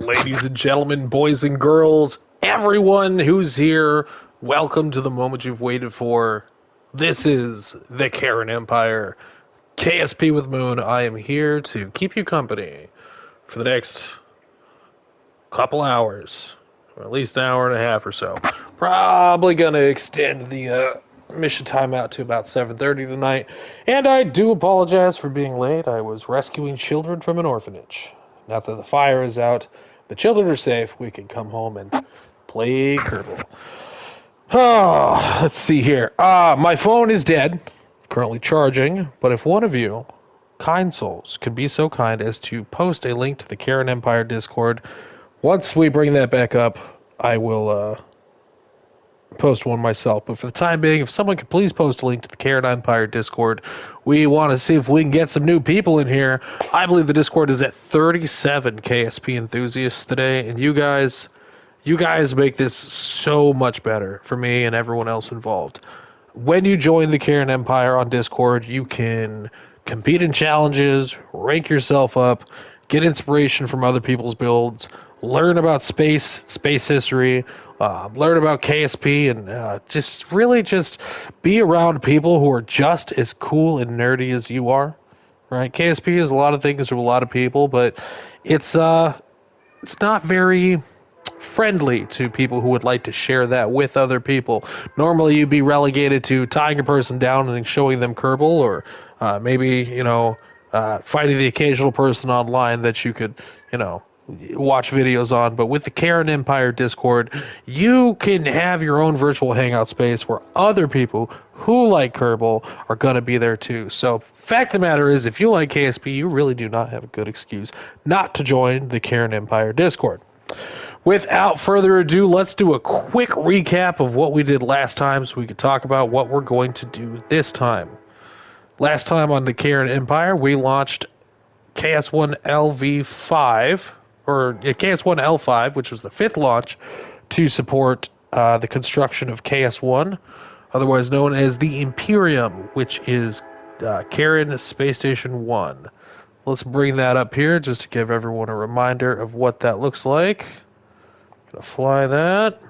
Ladies and gentlemen, boys and girls, everyone who's here, welcome to the moment you've waited for. This is the Kerran Empire, KSP with Moon. I am here to keep you company for the next couple hours, or at least an hour and a half or so. Probably going to extend the mission timeout to about 7:30 tonight, and I do apologize for being late. I was rescuing children from an orphanage. Now that the fire is out, the children are safe, we can come home and play Kerbal. Oh, let's see here. My phone is dead, currently charging, but if one of you, kind souls, could be so kind as to post a link to the Kerran Empire Discord, once we bring that back up, I will post one myself. But for the time being, if someone could please post a link to the Kerran Empire Discord, we want to see if we can get some new people in here. I believe the Discord is at 37 KSP enthusiasts today, and you guys make this so much better for me and everyone else involved. When you join the Kerran Empire on Discord, you can compete in challenges, rank yourself up, get inspiration from other people's builds, learn about space history, learn about KSP, and just be around people who are just as cool and nerdy as you are. Right? KSP is a lot of things to a lot of people, but it's not very friendly to people who would like to share that with other people. Normally, you'd be relegated to tying a person down and showing them Kerbal, or maybe fighting the occasional person online that you could watch videos on. But with the Kerran Empire Discord, you can have your own virtual hangout space where other people who like Kerbal are going to be there too. So fact of the matter is, if you like KSP, you really do not have a good excuse not to join the Kerran Empire Discord. Without further ado, let's do a quick recap of what we did last time so we can talk about what we're going to do this time. Last time on the Kerran Empire, we launched KS-1LV5, or KS-1L5, which was the fifth launch, to support the construction of KS-1, otherwise known as the Imperium, which is Kerran Space Station 1. Let's bring that up here just to give everyone a reminder of what that looks like. Gonna fly that.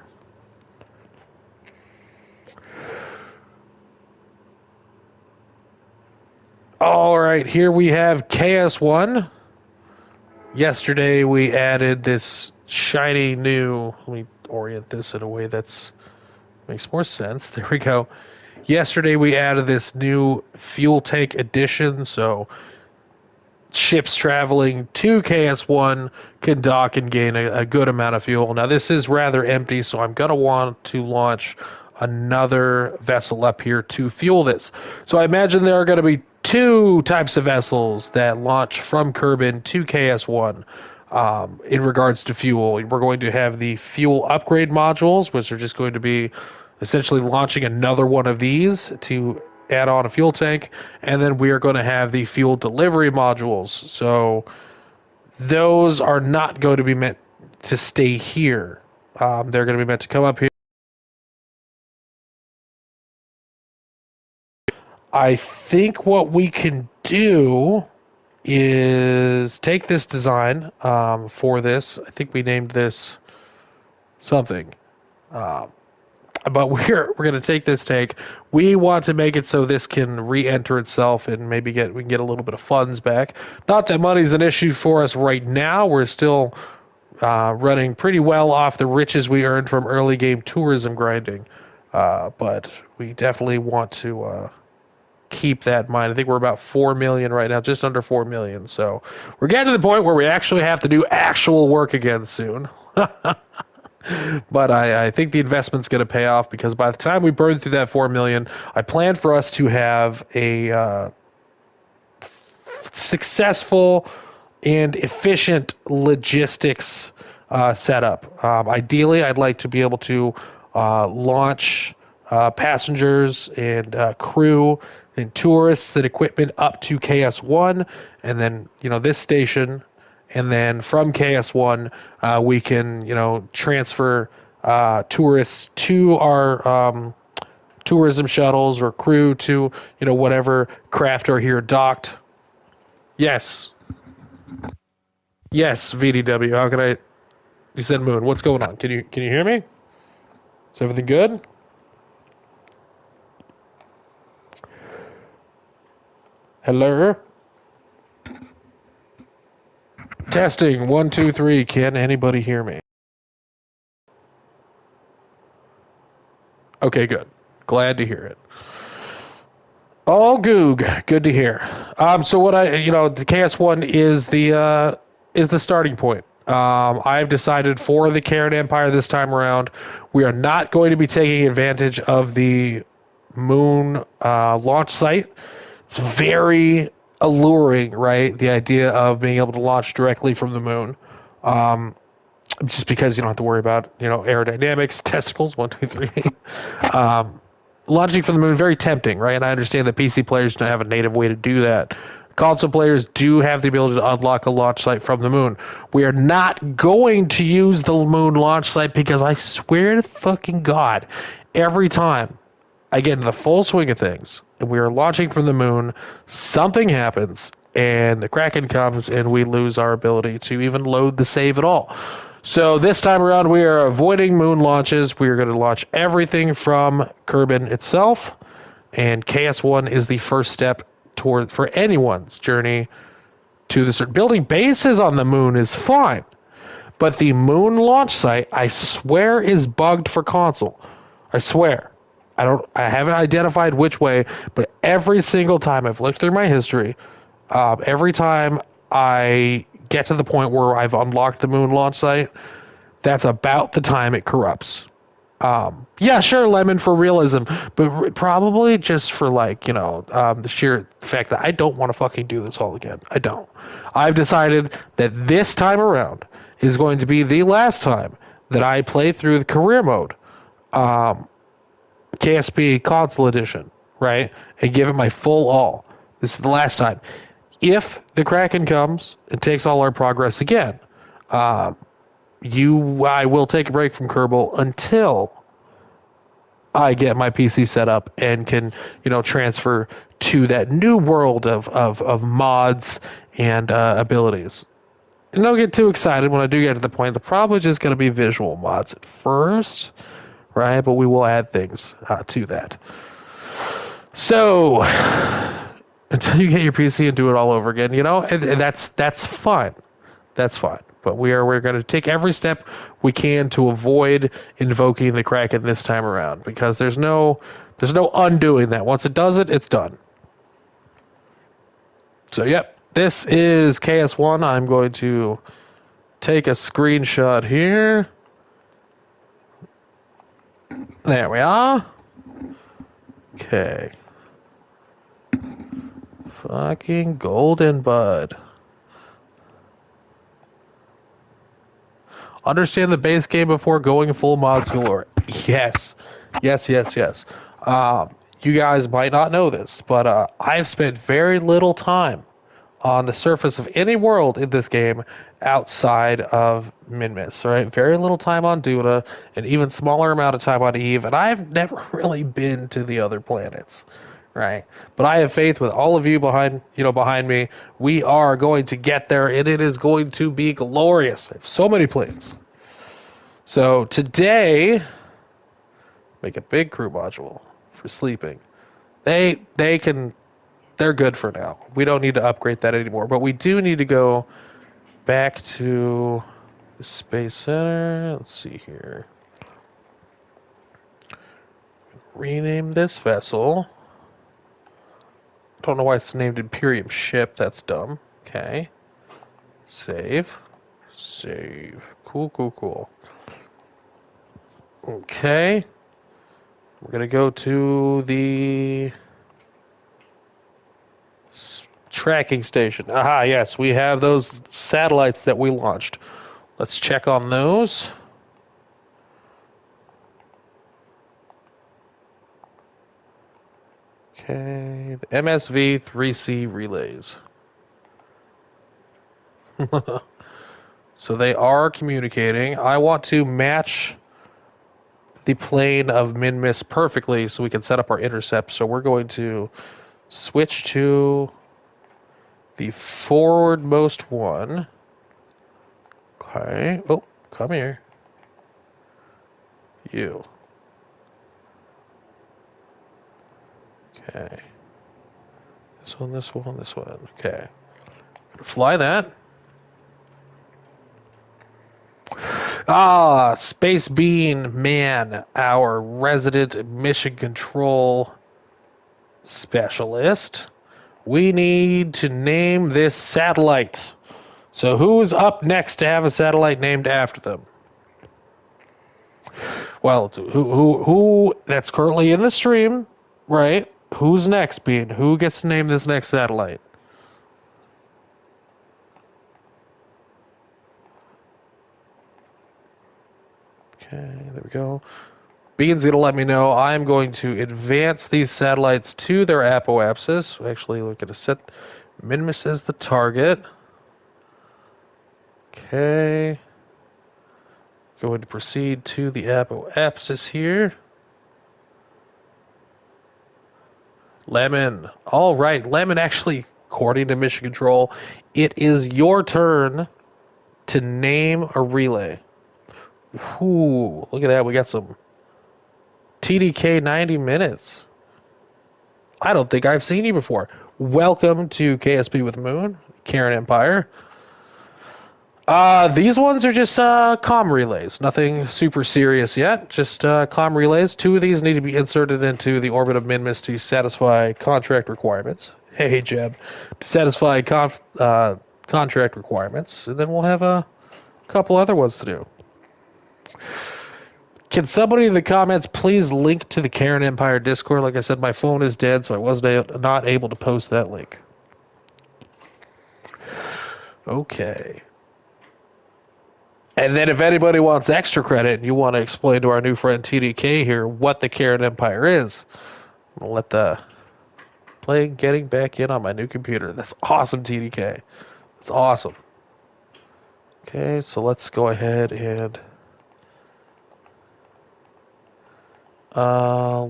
All right, here we have KS-1. Yesterday we added this shiny new, let me orient this in a way that's makes more sense. There we go. Yesterday we added this new fuel tank addition, so ships traveling to KS-1 can dock and gain a good amount of fuel. Now this is rather empty, so I'm going to want to launch another vessel up here to fuel this. So I imagine there are going to be two types of vessels that launch from Kerbin to KS-1 in regards to fuel. We're going to have the fuel upgrade modules, which are just going to be essentially launching another one of these to add on a fuel tank, and then we are going to have the fuel delivery modules. So those are not going to be meant to stay here. They're going to be meant to come up here. I think what we can do is take this design for this. I think we named this something. But we're going to take this tank. We want to make it so this can re-enter itself and maybe we can get a little bit of funds back. Not that money's an issue for us right now. We're still running pretty well off the riches we earned from early game tourism grinding. But we definitely want to keep that in mind. I think we're about 4 million right now, just under 4 million. So we're getting to the point where we actually have to do actual work again soon. But I think the investment's going to pay off, because by the time we burn through that 4 million, I plan for us to have a successful and efficient logistics setup. Ideally, I'd like to be able to launch passengers and crew and tourists and equipment up to KS-1, and then this station. And then from KS-1, we can, transfer tourists to our tourism shuttles or crew to, whatever craft are here docked. Yes. Yes, VDW. How can I You said moon. What's going on? Can you hear me? Is everything good? Hello? Testing. 1, 2, 3. Can anybody hear me? Okay, good. Glad to hear it. All goog. Good to hear. So what the KS-1 is the starting point. I've decided for the Kerran Empire this time around, we are not going to be taking advantage of the moon launch site. It's very alluring, right? The idea of being able to launch directly from the moon. Just because you don't have to worry about, aerodynamics, testicles, 1, 2, 3. Launching from the moon, very tempting, right? And I understand that PC players don't have a native way to do that. Console players do have the ability to unlock a launch site from the moon. We are not going to use the moon launch site because I swear to fucking God, every time I get into the full swing of things and we are launching from the moon, something happens and the Kraken comes and we lose our ability to even load the save at all. So this time around, we are avoiding moon launches. We are going to launch everything from Kerbin itself, and KS-1 is the first step for anyone's journey to the certain building bases on the moon is fine, but the moon launch site, I swear, is bugged for console. I swear. I haven't identified which way, but every single time I've looked through my history, every time I get to the point where I've unlocked the moon launch site, that's about the time it corrupts. Yeah, sure, lemon for realism, but probably just for the sheer fact that I don't want to fucking do this all again. I don't. I've decided that this time around is going to be the last time that I play through the career mode, KSP console edition, right, and give it my full all. This is the last time. If the Kraken comes and takes all our progress again, I will take a break from Kerbal until I get my PC set up and can, transfer to that new world of mods and abilities. And don't get too excited when I do get to the point. They're probably just going to be visual mods at first, right? But we will add things to that. So until you get your PC and do it all over again, and that's fine. That's fine. But we're going to take every step we can to avoid invoking the Kraken this time around, because there's no undoing that. Once it does it, it's done. So yep, this is KS-1. I'm going to take a screenshot here. There we are. Okay. Fucking golden bud. Understand the base game before going full mods galore. Yes. Yes. You guys might not know this, but I've spent very little time on the surface of any world in this game outside of Minmus, right? Very little time on Duna, an even smaller amount of time on Eve, and I've never really been to the other planets, right? But I have faith with all of you behind me. We are going to get there, and it is going to be glorious. I have so many plans. So today, make a big crew module for sleeping. They're good for now. We don't need to upgrade that anymore, but we do need to go back to the Space Center. Let's see here. Rename this vessel. Don't know why it's named Imperium Ship. That's dumb. Okay. Save. Cool. Okay. We're going to go to the tracking station. Aha, yes, we have those satellites that we launched. Let's check on those. Okay, the MSV 3C relays. So they are communicating. I want to match the plane of Minmus perfectly so we can set up our intercept. So we're going to switch to the forwardmost one. Okay. Oh, come here. You. Okay. This one, this one, this one. Okay. Fly that. Ah, Space Bean Man, our resident mission control specialist. We need to name this satellite. So who's up next to have a satellite named after them? Well, who that's currently in the stream, right? Who's next, Bean? Who gets to name this next satellite? Okay, there we go. Bean's going to let me know. I'm going to advance these satellites to their apoapsis. Actually, we're going to set Minimus as the target. Okay. Going to proceed to the apoapsis here. Lemon. All right, Lemon, actually, according to Mission Control, it is your turn to name a relay. Ooh, look at that. We got some TDK 90 minutes. I don't think I've seen you before. Welcome to KSP with Moon, Kerran Empire. These ones are just comm relays. Nothing super serious yet. Just comm relays. 2 of these need to be inserted into the orbit of Minmus to satisfy contract requirements. Hey, Jeb. To satisfy contract requirements. And then we'll have a couple other ones to do. Can somebody in the comments please link to the Kerran Empire Discord? Like I said, my phone is dead, so I was not able to post that link. Okay. And then if anybody wants extra credit and you want to explain to our new friend TDK here what the Kerran Empire is, I'm going to let the play getting back in on my new computer. That's awesome, TDK. That's awesome. Okay, so let's go ahead and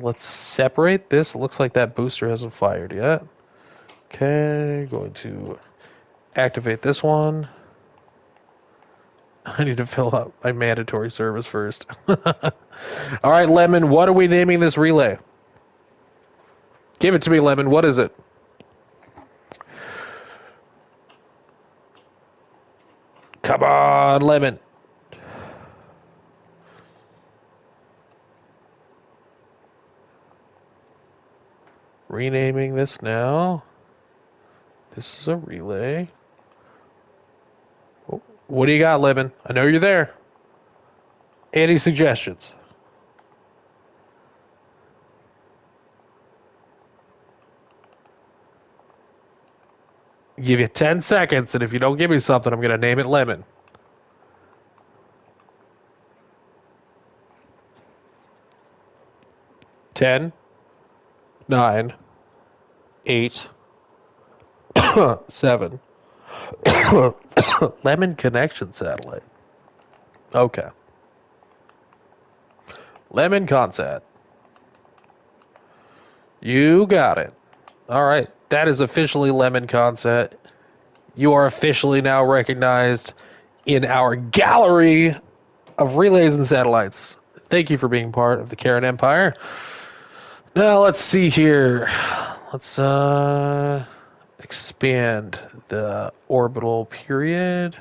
let's separate this. It looks like that booster hasn't fired yet. Okay, going to activate this one. I need to fill out my mandatory service first. All right, Lemon, what are we naming this relay? Give it to me, Lemon. What is it? Come on, Lemon. Renaming this now. This is a relay. Oh, what do you got, Lemon? I know you're there. Any suggestions? Give you 10 seconds, and if you don't give me something, I'm going to name it Lemon. 10, 9, 8, 7. Lemon connection satellite. Okay. Lemon Consat. You got it. All right. That is officially Lemon Consat. You are officially now recognized in our gallery of relays and satellites. Thank you for being part of the Kerran Empire. Now let's see here. Let's expand the orbital period.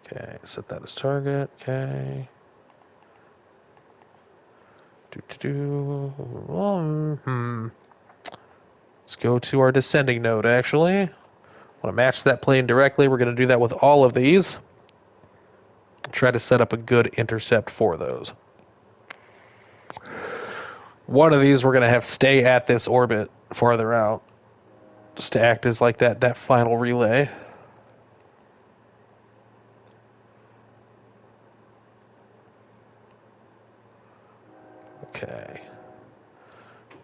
Okay, set that as target. Okay. Let's go to our descending node, actually. I want to match that plane directly. We're going to do that with all of these. Try to set up a good intercept for those. One of these we're going to have stay at this orbit farther out, just to act as like that final relay. Okay.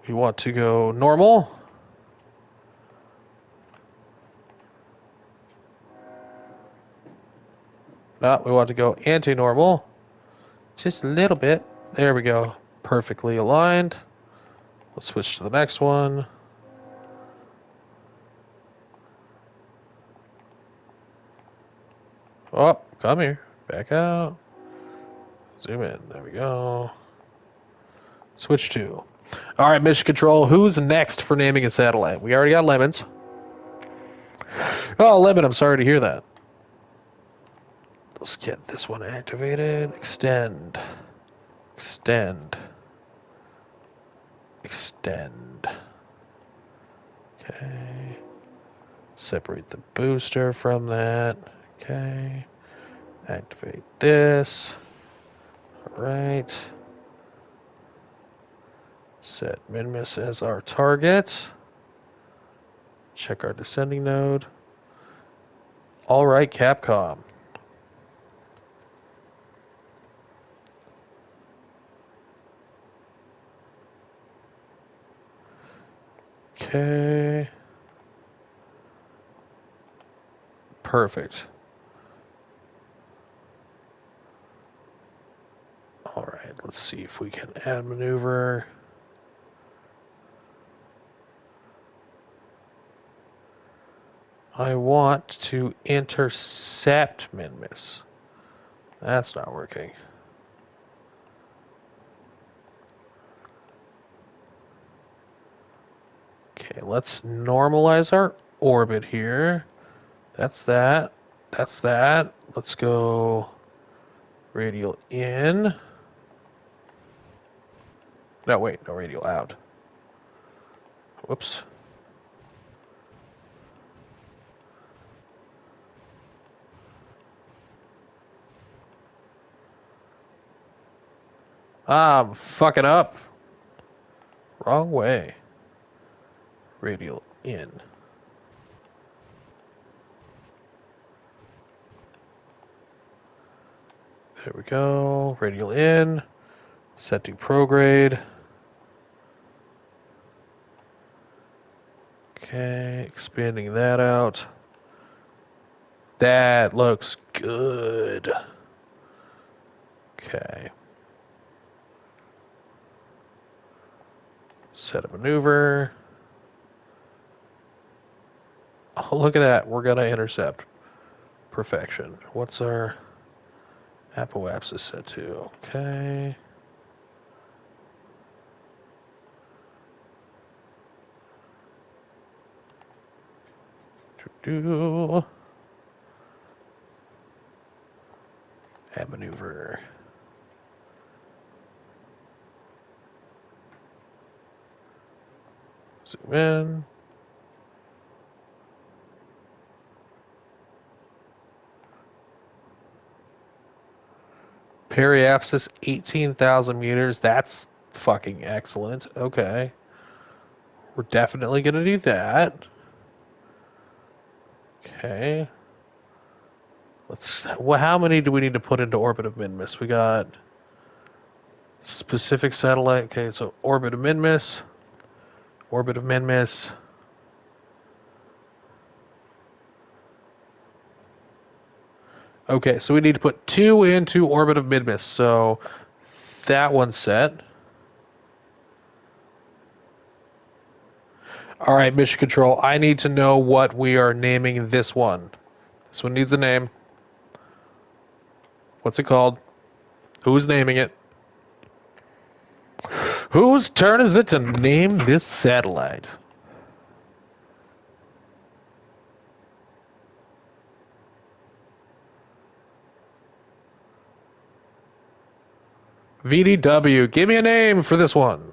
We want to go normal. No, we want to go anti-normal. Just a little bit. There we go. Perfectly aligned. Let's switch to the next one. Oh, come here. Back out. Zoom in. There we go. Switch to. All right, Mission Control. Who's next for naming a satellite? We already got Lemons. Oh, Lemon, I'm sorry to hear that. Let's get this one activated. Extend. Extend. Extend. Okay. Separate the booster from that. Okay. Activate this. All right. Set Minmus as our target. Check our descending node. All right, Capcom. Okay. Perfect. All right, let's see if we can add maneuver. I want to intercept Minmus. That's not working. Okay, let's normalize our orbit here. That's that. That's that. Let's go radial in. No, wait, no radial out. Whoops. I'm fucking up. Wrong way. Radial in. There we go. Radial in. Set to prograde. Okay, expanding that out. That looks good. Okay. Set a maneuver. Oh, look at that. We're going to intercept. Perfection. What's our apoapsis set to? Okay. Do add maneuver. Zoom in. Periapsis, 18,000 meters. That's fucking excellent. Okay. We're definitely going to do that. Okay. Well, how many do we need to put into orbit of Minmus? We got specific satellite. Okay, so orbit of Minmus. Orbit of Minmus. Okay, so we need to put 2 into orbit of Minmus. So that one's set. All right, Mission Control. I need to know what we are naming this one. This one needs a name. What's it called? Who's naming it? Whose turn is it to name this satellite? VDW. Give me a name for this one.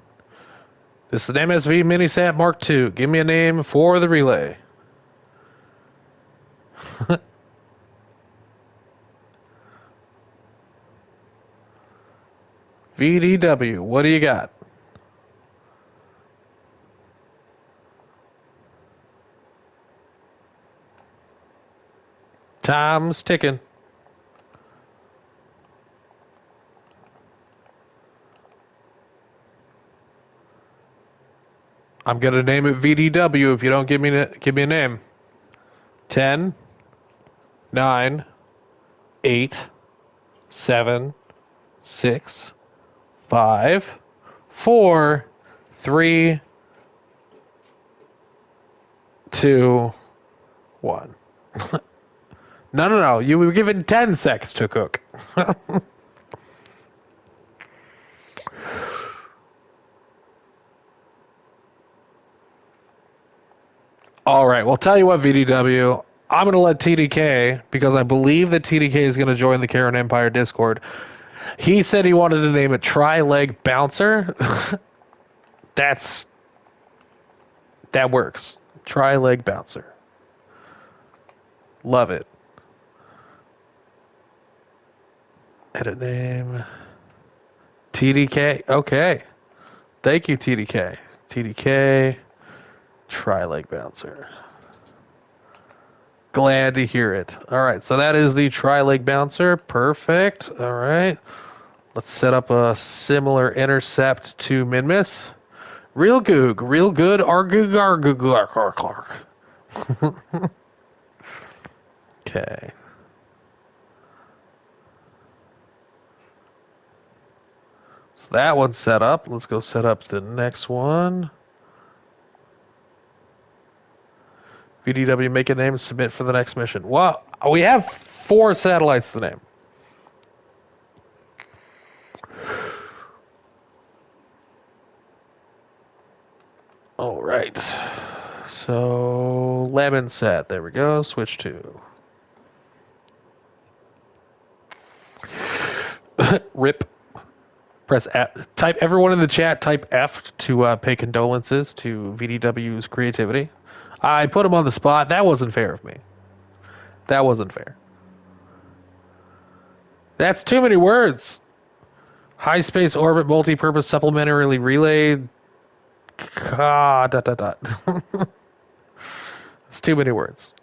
This is an MSV Minisat Mark II. Give me a name for the relay. VDW. What do you got? Time's ticking. I'm gonna name it VDW if you don't give me a name. 10, 9, 8, 7, 6, 5, 4, 3, 2, 1. No. You were given 10 seconds to cook. All right. Well, tell you what, VDW. I'm going to let TDK, because I believe that TDK is going to join the Kerran Empire Discord. He said he wanted to name it Tri-Leg Bouncer. That works. Tri-Leg Bouncer. Love it. Edit name. TDK. Okay. Thank you, TDK. TDK. Tri-Leg Bouncer. Glad to hear it. All right, so that is the Tri-Leg Bouncer. Perfect. All right. Let's set up a similar intercept to Minmus. Real goog. Real good. Argoog. Okay. So that one's set up. Let's go set up the next one. VDW, make a name, submit for the next mission. Well, we have 4 satellites to name. All right. So, lemon set. There we go. Switch to. RIP. Press F. Type everyone in the chat. Type F to pay condolences to VDW's creativity. I put him on the spot. That wasn't fair of me. That wasn't fair. That's too many words. High space orbit multi-purpose supplementarily relayed. It's too many words.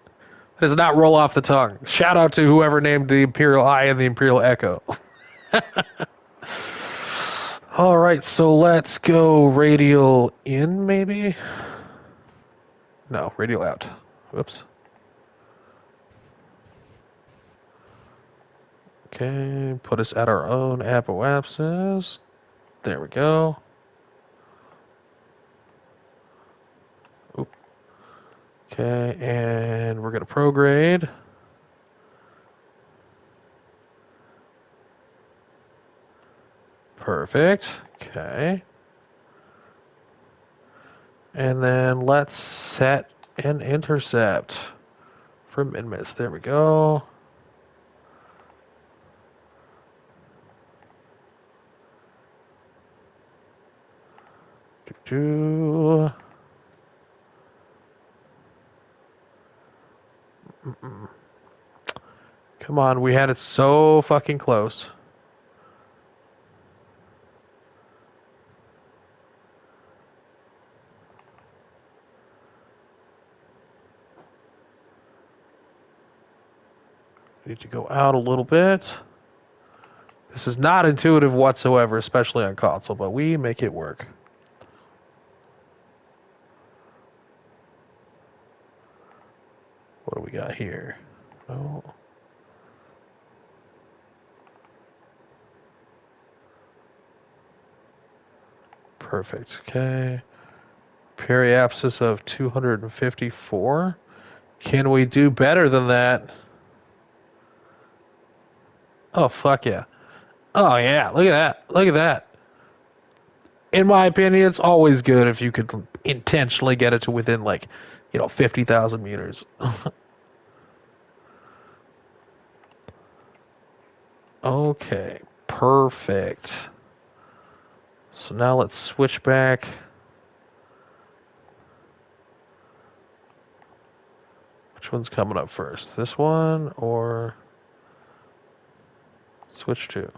It does not roll off the tongue. Shout out to whoever named the Imperial Eye and the Imperial Echo. All right, so let's go radial in, maybe? No, radial out. Whoops. Okay, put us at our own apoapsis. There we go. Oop. Okay, and we're going to prograde. Perfect. Okay. And then let's set an intercept for Minmus. There we go. Come on, we had it so fucking close. Need to go out a little bit. This is not intuitive whatsoever, especially on console, but we make it work. What do we got here? Oh. Perfect. Okay. Periapsis of 254. Can we do better than that? Oh, fuck yeah. Oh, yeah. Look at that. Look at that. In my opinion, it's always good if you could intentionally get it to within, 50,000 meters. Okay. Perfect. So now let's switch back. Which one's coming up first? This one or switch to?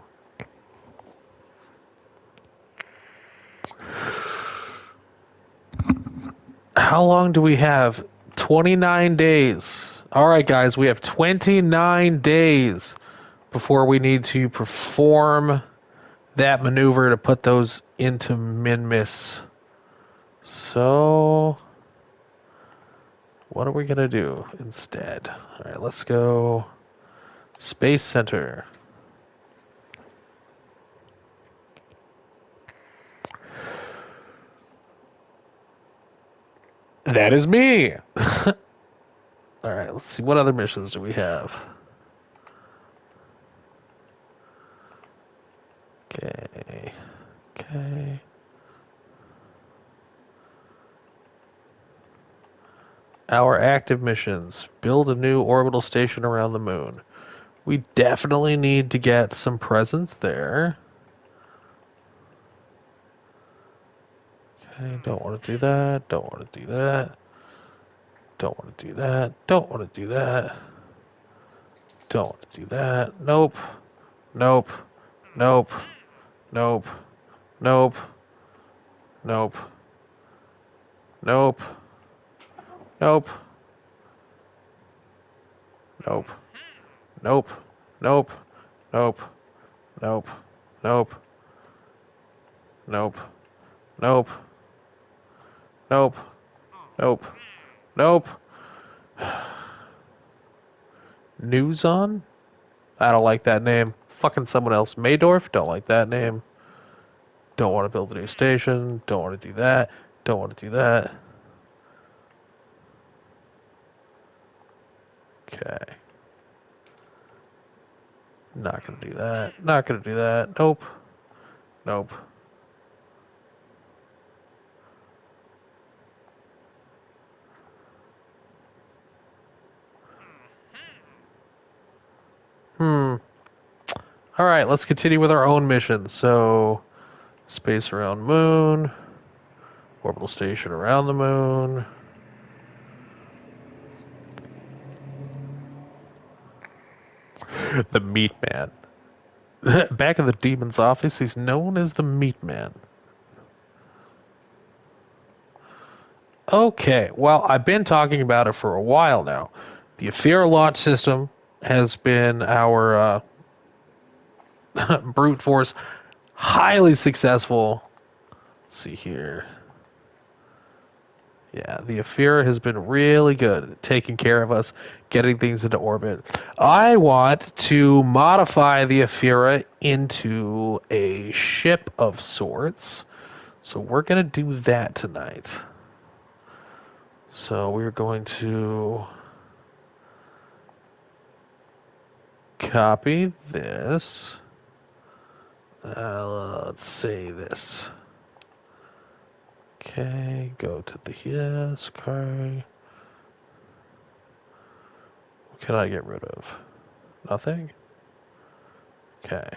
How long do we have? 29 days. All right, guys, we have 29 days before we need to perform that maneuver to put those into Minmus. So, what are we going to do instead? All right, let's go Space Center. That is me. All right, let's see. What other missions do we have? Okay. Okay. Our active missions. Build a new orbital station around the moon. We definitely need to get some presence there. Okay, don't want to do that. Don't want to do that. Don't want to do that. Don't want to do that. Don't want to do that. Nope. Nope. Nope. Nope. Nope. Nope. Nope. Nope. Nope. Nope. Nope. Nope. Nope. Nope. Nope. Nope. Nope. Nope. Nope. News on? I don't like that name. Fucking someone else. Maydorf? Don't like that name. Don't want to build a new station. Don't want to do that. Don't want to do that. Okay. Not gonna do that. Not gonna do that. Nope. Nope. Hmm. Alright, let's continue with our own mission. So, space around moon. Orbital station around the moon. The Meat Man. Back in the demon's office, he's known as the Meat Man. Okay, well, I've been talking about it for a while now. The Ephyra launch system has been our brute force, highly successful. Let's see here. Yeah, the Ephyra has been really good at taking care of us, getting things into orbit. I want to modify the Ephyra into a ship of sorts. So we're going to do that tonight. So we're going to copy this. Let's say this. Okay, go to the yes, okay. What can I get rid of? Nothing? Okay.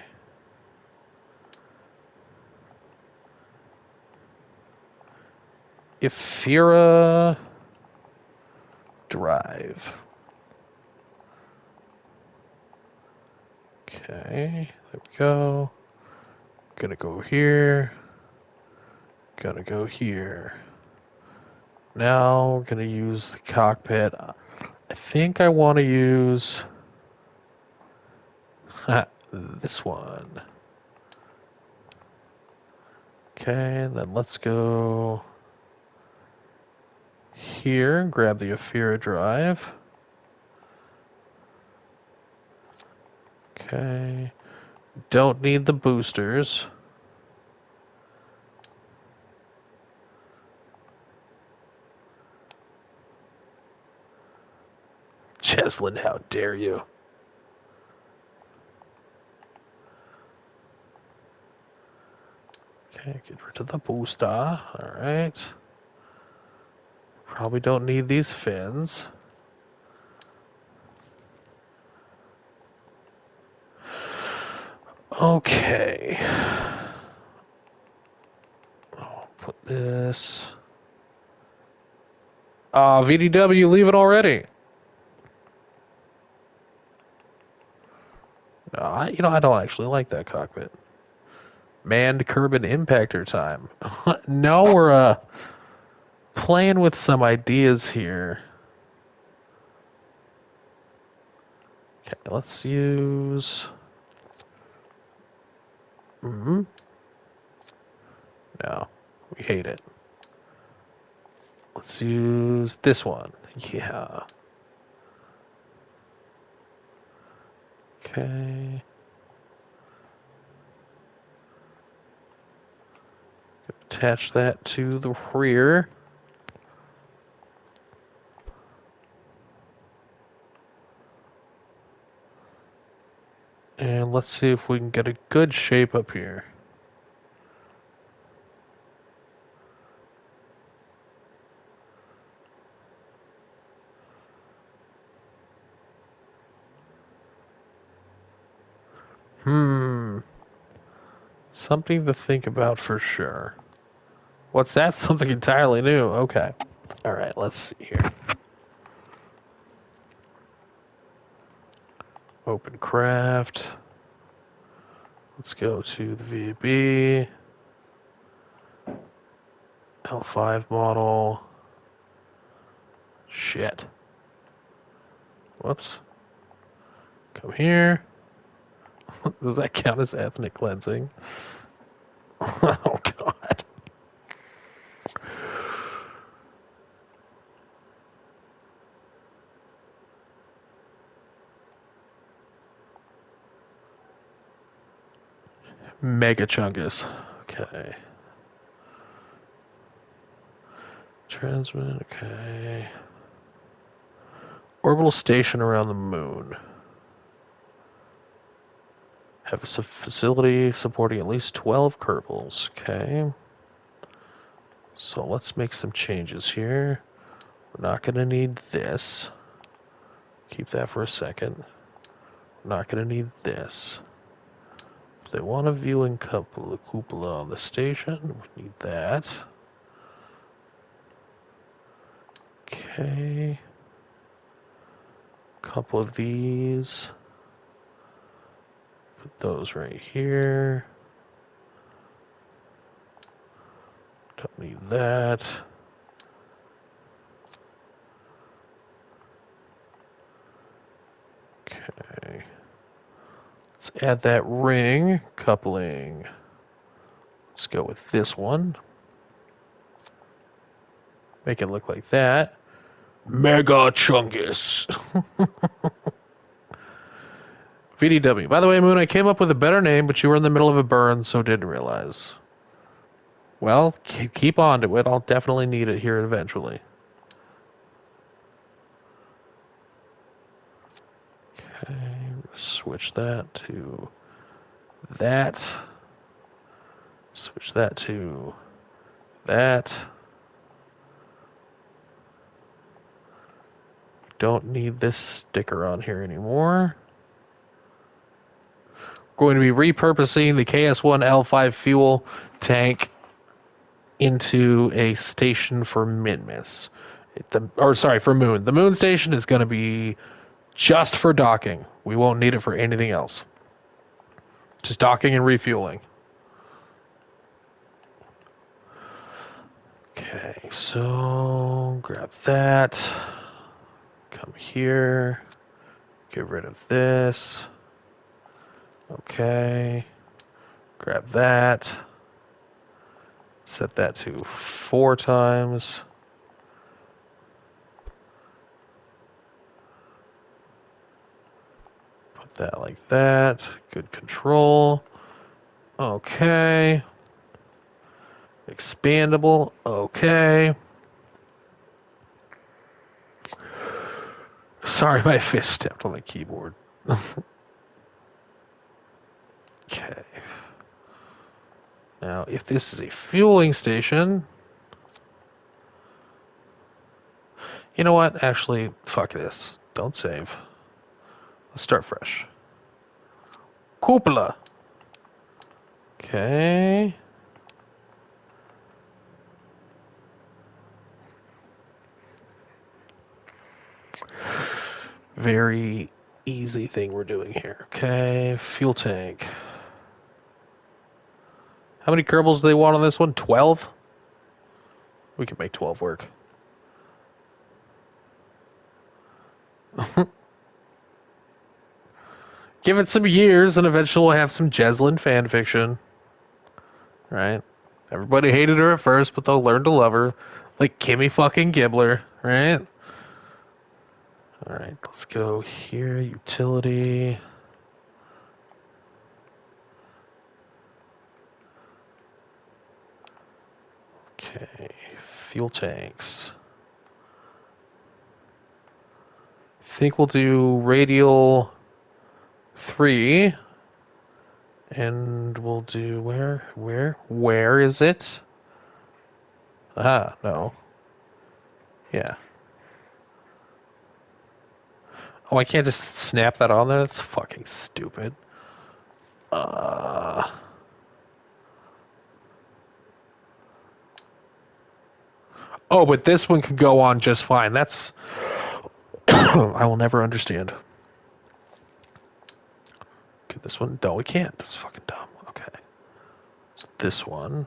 Ephyra drive. Okay, there we go. Gonna go here. Gonna go here. Now, we're gonna use the cockpit. I think I want to use this one. Okay, then let's go here and grab the Ephyra drive. Okay, don't need the boosters. Cheslin, how dare you? Okay, get rid of the booster. Alright. Probably don't need these fins. Okay. I'll put this. VDW, leave it already. No, I don't actually like that cockpit. Manned Kerbin impactor time. No, we're playing with some ideas here. Okay, let's use. No, we hate it. Let's use this one. Yeah. Okay. Attach that to the rear. And let's see if we can get a good shape up here. Something to think about for sure. What's that? Something entirely new. Okay. All right, let's see here. Open craft. Let's go to the VB. L5 model. Shit. Whoops. Come here. Does that count as ethnic cleansing? Oh, God. Mega Chungus. Okay. Transmit, okay. Orbital station around the moon. Have a facility supporting at least 12 Kerbals. Okay. So let's make some changes here. We're not going to need this. Keep that for a second. We're not going to need this. If they want a viewing cupola on the station, we need that. Okay. Couple of these. Put those right here. Don't need that. Okay. Let's add that ring coupling. Let's go with this one. Make it look like that. Mega Chungus. VDW. By the way, Moon, I came up with a better name, but you were in the middle of a burn, so didn't realize. Well, keep on to it. I'll definitely need it here eventually. Okay, switch that to that. Switch that to that. Don't need this sticker on here anymore. Going to be repurposing the KS-1 L5 fuel tank into a station for Minmus. For Moon. The Moon station is going to be just for docking. We won't need it for anything else. Just docking and refueling. Okay, so grab that. Come here. Get rid of this. Okay. Grab that. Set that to 4 times. Put that like that. Good control. Okay. Expandable. Okay. Sorry, my fist stepped on the keyboard. Okay. Now, if this is a fueling station... You know what? Actually, fuck this. Don't save. Let's start fresh. Cupola. Okay. Very easy thing we're doing here. Okay. Fuel tank. How many Kerbals do they want on this one? 12? We can make 12 work. Give it some years, and eventually we'll have some Jeslyn fanfiction. Right? Everybody hated her at first, but they'll learn to love her. Like Kimmy fucking Gibbler, right? Alright, let's go here. Utility. Okay. Fuel tanks. I think we'll do radial 3. And we'll do where is it? Ah, no. Yeah. Oh, I can't just snap that on there? That's fucking stupid. Uh... Oh, but this one could go on just fine. That's... I will never understand. Okay, this one... No, we can't. That's fucking dumb. Okay. So this one...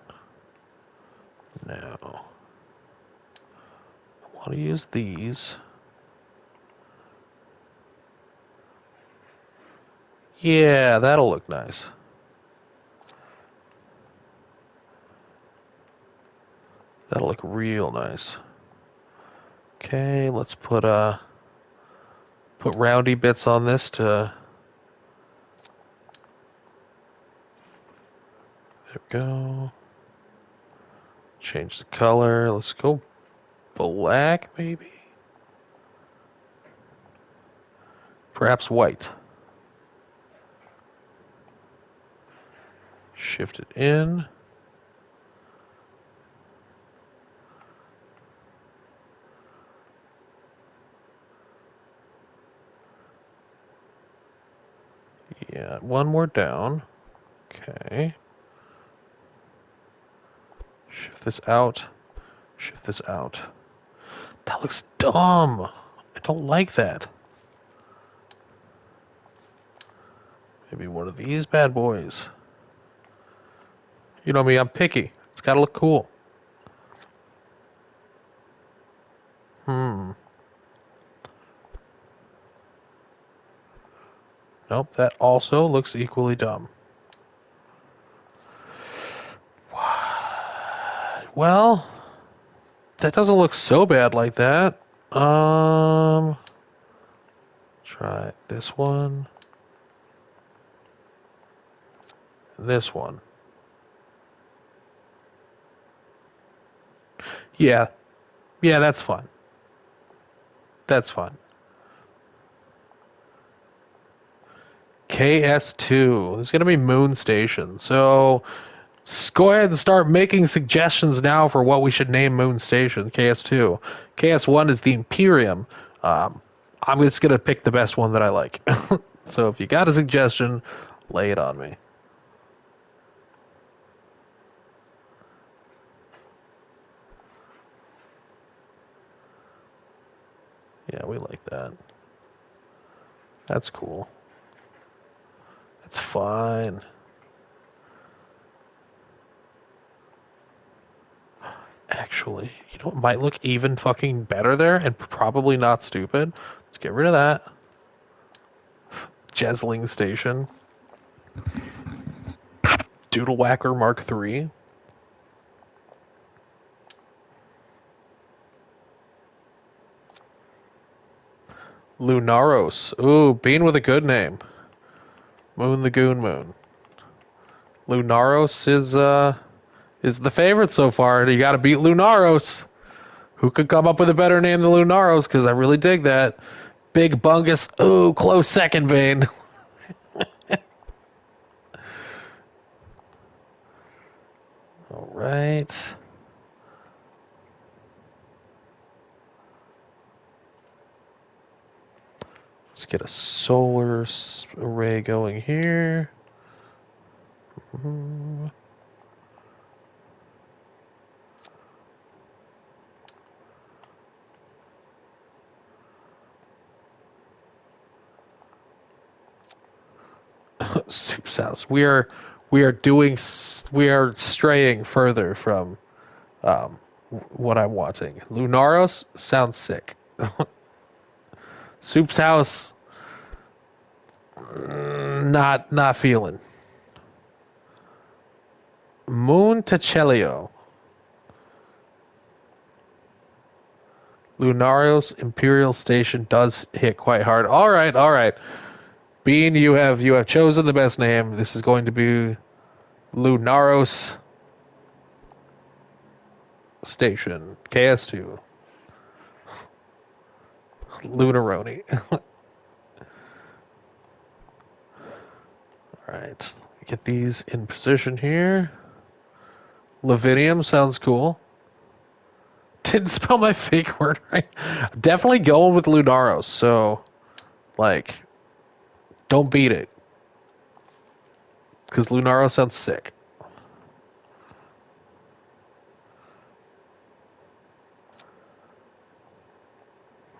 Now... I want to use these. Yeah, that'll look nice. That'll look real nice. Okay, let's put roundy bits on this to... There we go. Change the color. Let's go black, maybe? Perhaps white. Shift it in. Yeah, one more down. Okay. Shift this out. Shift this out. That looks dumb. I don't like that. Maybe one of these bad boys. You know me, I'm picky. It's gotta look cool. Nope, that also looks equally dumb. Well, that doesn't look so bad like that. Try this one. And this one. Yeah. Yeah, that's fine. That's fine. KS-2. There's going to be Moon Station. So go ahead and start making suggestions now for what we should name Moon Station, KS-2. KS-1 is the Imperium. I'm just going to pick the best one that I like. So if you got a suggestion, lay it on me. Yeah, we like that. That's cool. That's fine. Actually, you know what might look even fucking better there and probably not stupid? Let's get rid of that. Jezzling Station. Doodle Whacker Mark III. Lunaros. Ooh, Bean with a good name. Moon the Goon Moon. Lunaros is the favorite so far. You gotta beat Lunaros. Who could come up with a better name than Lunaros? Because I really dig that. Big Bungus. Ooh, close second, Bane. All right. Let's get a solar array going here. Soup's house. We are straying further from what I'm wanting. Lunaros sounds sick. Soup's house, not feeling. Moon Tachelio. Lunaros Imperial Station does hit quite hard. All right, all right. Bean, you have chosen the best name. This is going to be Lunaros Station, KS-2. Lunaroni. All right. Get these in position here. Lavinium sounds cool. Didn't spell my fake word right. Definitely going with Lunaros, so, like, don't beat it. Because Lunaro sounds sick.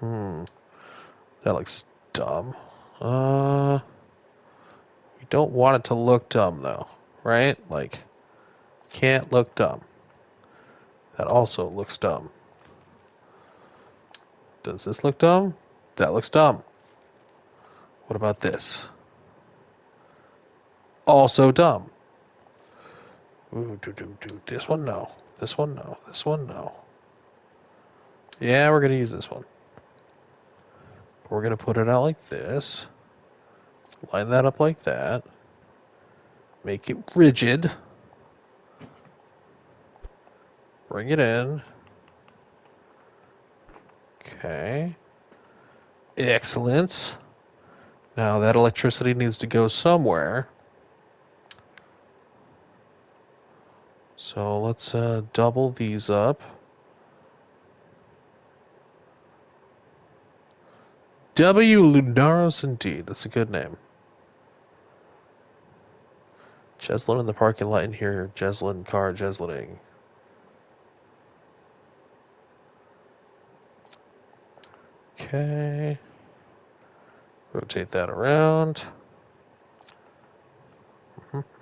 That looks dumb. You don't want it to look dumb, though, right? Like, can't look dumb. That also looks dumb. Does this look dumb? That looks dumb. What about this? Also dumb. Ooh, this one, no. This one, no. This one, no. Yeah, we're going to use this one. We're going to put it out like this. Line that up like that. Make it rigid. Bring it in. Okay. Excellent. Now that electricity needs to go somewhere. So let's double these up. W. Lunaros indeed. That's a good name. Jeslin in the parking lot in here. Jeslin car Jeslining. Okay. Rotate that around.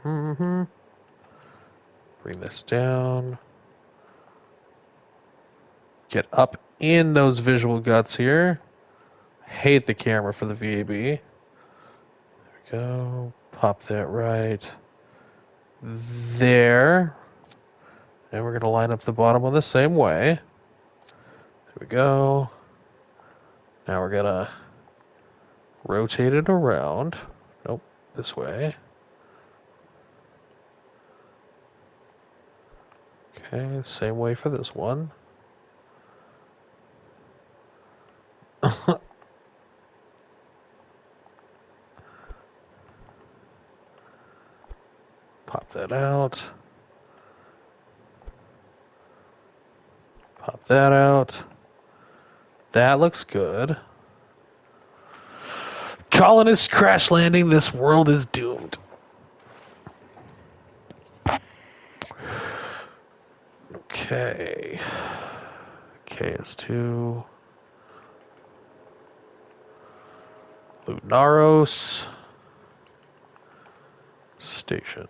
Bring this down. Get up in those visual guts here. Hate the camera for the VAB. There we go. Pop that right there. And we're going to line up the bottom one the same way. There we go. Now we're going to rotate it around. Nope, this way. Okay, same way for this one. Pop that out. Pop that out. That looks good. Colonists crash landing. This world is doomed. Okay. KS-2. Lunaros. Station.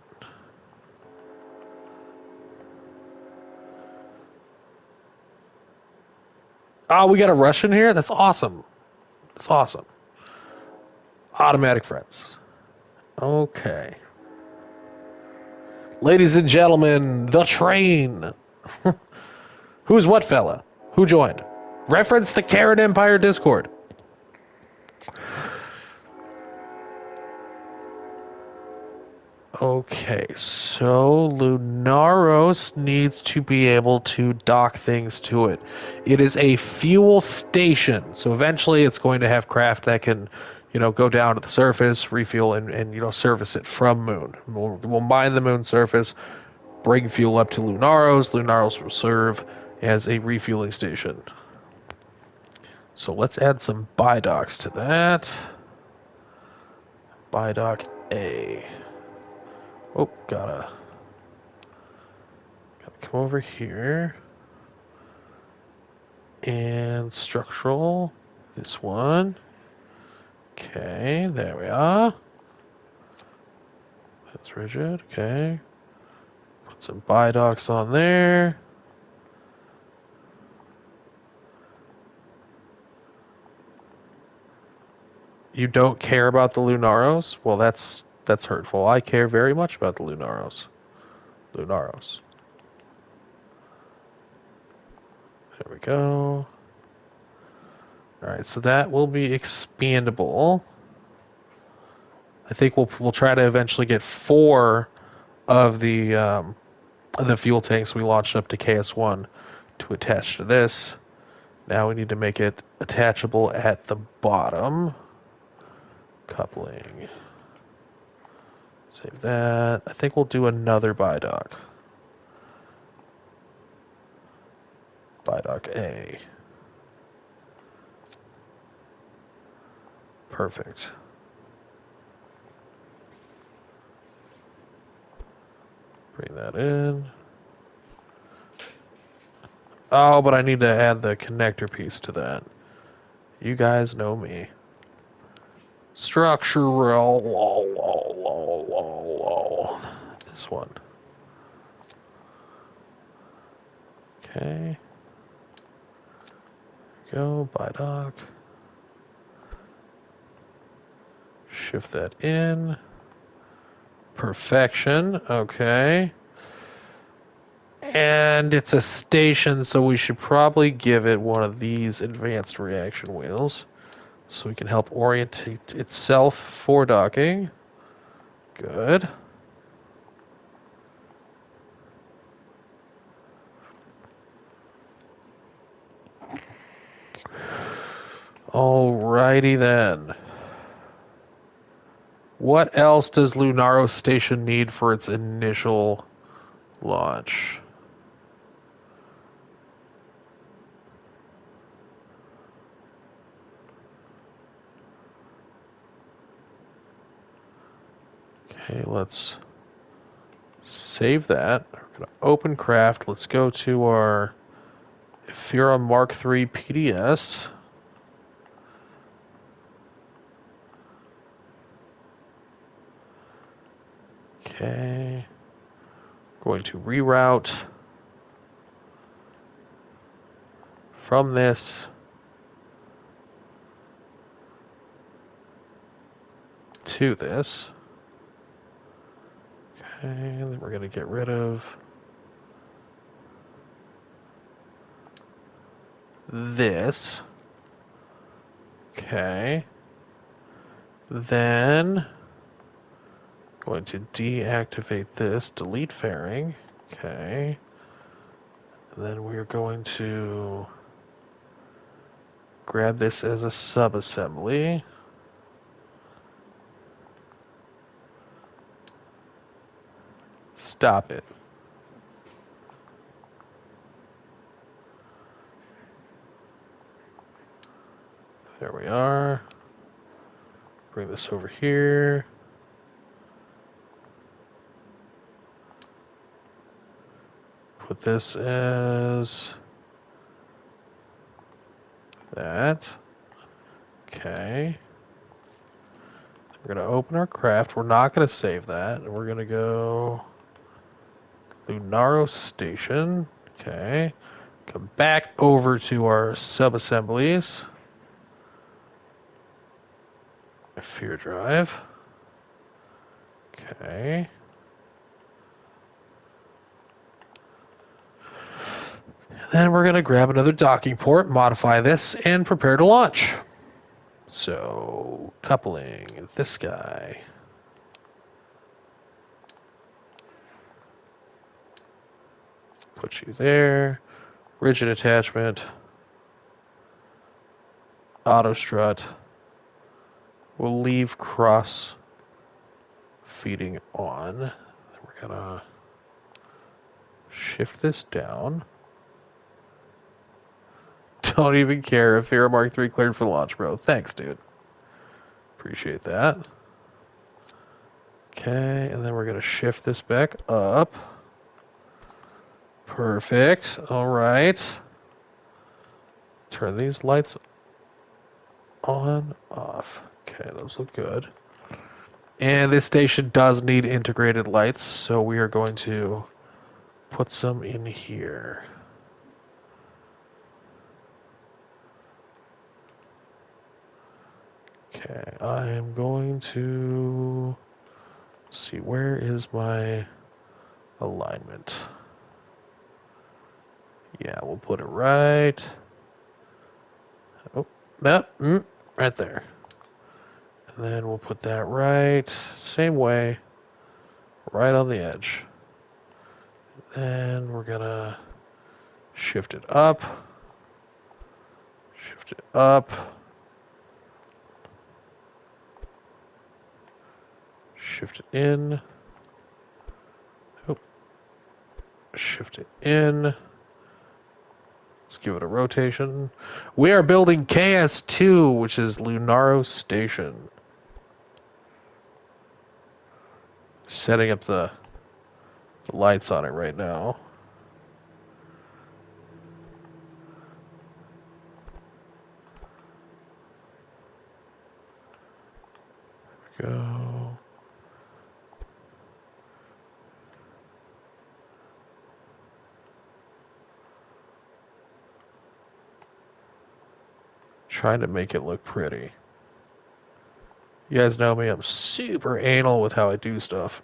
Oh, we got a Russian here? That's awesome. That's awesome. Automatic friends. Okay. Ladies and gentlemen, the train. Who's what fella? Who joined? Reference the Kerran Empire Discord. Okay, so Lunaros needs to be able to dock things to it. It is a fuel station, so eventually it's going to have craft that can, go down to the surface, refuel, and service it from Moon. We'll mine the Moon surface, bring fuel up to Lunaros. Lunaros will serve as a refueling station. So let's add some buy docks to that. Buy dock A. Oh, gotta come over here. And structural, this one. Okay, there we are. That's rigid, okay. Put some buy docks on there. You don't care about the Lunaros? Well, that's hurtful. I care very much about the Lunaros. Lunaros. There we go. Alright, so that will be expandable. I think we'll try to eventually get 4 of the fuel tanks we launched up to KS-1 to attach to this. Now we need to make it attachable at the bottom. Coupling. Save that. I think we'll do another buy dock. Buy dock A. Perfect. Bring that in. Oh, but I need to add the connector piece to that. You guys know me. Structural. This one. Okay. Go. Buy dock. Shift that in. Perfection. Okay. And it's a station, so we should probably give it one of these advanced reaction wheels so we can help orientate itself for docking. Good. Alrighty then. What else does Lunaro Station need for its initial launch? Okay, let's save that. We're going to open craft. Let's go to our Ephyra Mark III PDS. Okay. Going to reroute from this to this. Okay, and then we're going to get rid of this. Okay. Then going to deactivate this, delete fairing. Okay. And then we're going to grab this as a subassembly. Stop it. There we are. Bring this over here. Put this as that. Okay. We're going to open our craft. We're not going to save that. And we're going to go Lunaro Station. Okay. Come back over to our subassemblies. Ephyra drive. Okay. Then we're going to grab another docking port, modify this, and prepare to launch. So, coupling this guy. Put you there. Rigid attachment. Auto strut. We'll leave cross feeding on. Then we're going to shift this down. Don't even care if Ephyra Mark III cleared for launch, bro. Thanks, dude. Appreciate that. Okay, and then we're going to shift this back up. Perfect. All right. Turn these lights on, off. Okay, those look good. And this station does need integrated lights, so we are going to put some in here. Okay, I am going to see, where is my alignment? Yeah, we'll put it right. Oh, that, right there. And then we'll put that right, same way, right on the edge. And we're gonna shift it up. Shift it up. Shift it in. Oh. Shift it in. Let's give it a rotation. We are building KS-2, which is Lunaro Station. Setting up the lights on it right now. Go. Trying to make it look pretty. You guys know me, I'm super anal with how I do stuff.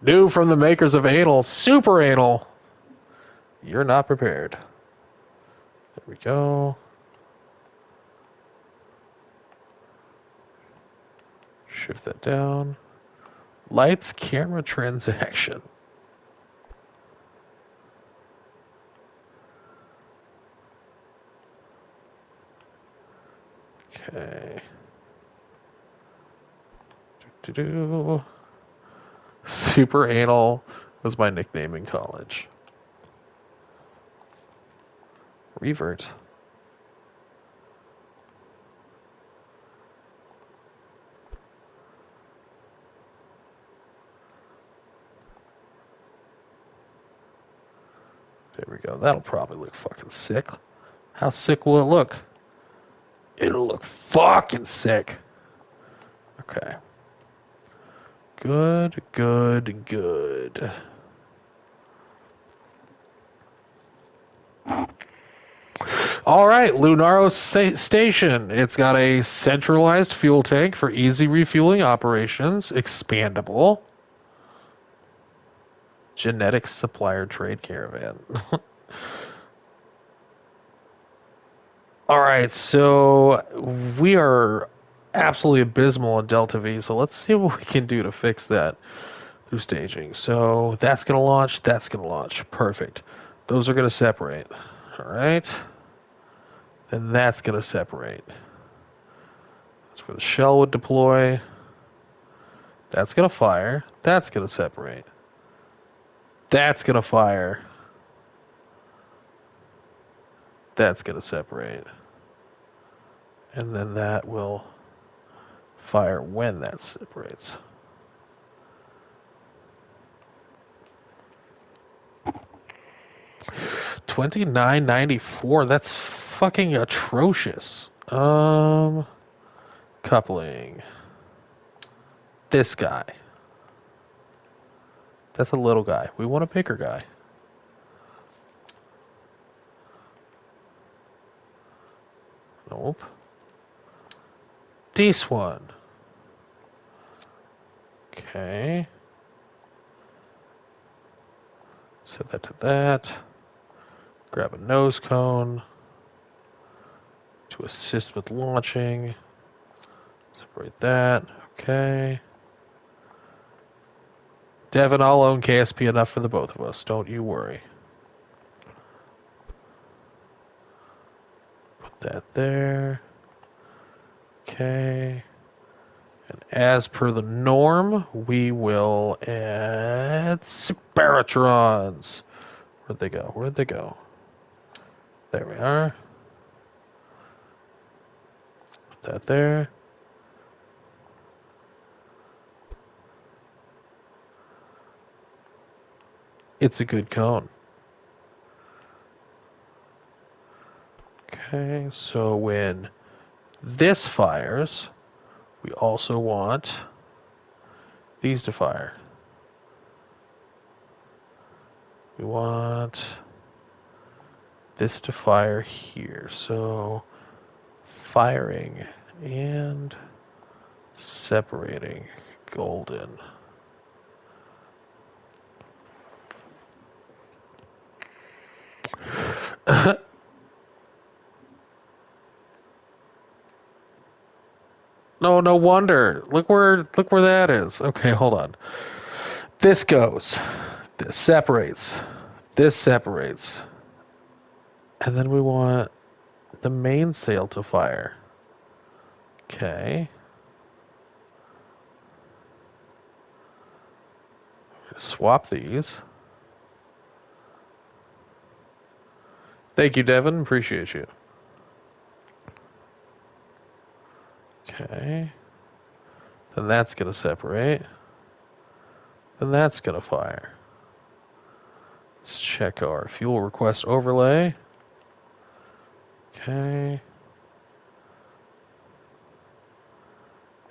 New from the makers of anal, super anal. You're not prepared. There we go. Shift that down. Lights, camera, transaction. Okay. Do-do-do. Super anal was my nickname in college. Revert. There we go. That'll probably look fucking sick. How sick will it look? It'll look fucking sick. Okay. Good, good, good. All right, Lunaro Station. It's got a centralized fuel tank for easy refueling operations, expandable. Genetic supplier trade caravan. All right, so we are absolutely abysmal in Delta V, so let's see what we can do to fix that through staging. So that's going to launch, that's going to launch. Perfect. Those are going to separate. All right. Then that's going to separate. That's where the shell would deploy. That's going to fire. That's going to separate. That's going to fire. That's going to separate. And then that will fire when that separates. $29.94. That's fucking atrocious. Coupling. This guy. That's a little guy. We want a bigger guy. Nope. This one. Okay. Set that to that. Grab a nose cone to assist with launching. Separate that. Okay. Devin, I'll own KSP enough for the both of us. Don't you worry. Put that there. Okay. And as per the norm, we will add Sparatrons. Where'd they go? Where'd they go? There we are. Put that there. It's a good cone. Okay, so when this fires, we also want these to fire. We want this to fire here. So firing and separating golden. No wonder. Look where that is. Okay, hold on. This goes. This separates. This separates. And then we want the mainsail to fire. Okay. Swap these. Thank you, Devin. Appreciate you. Okay. Then that's going to separate. Then that's going to fire. Let's check our fuel request overlay. Okay.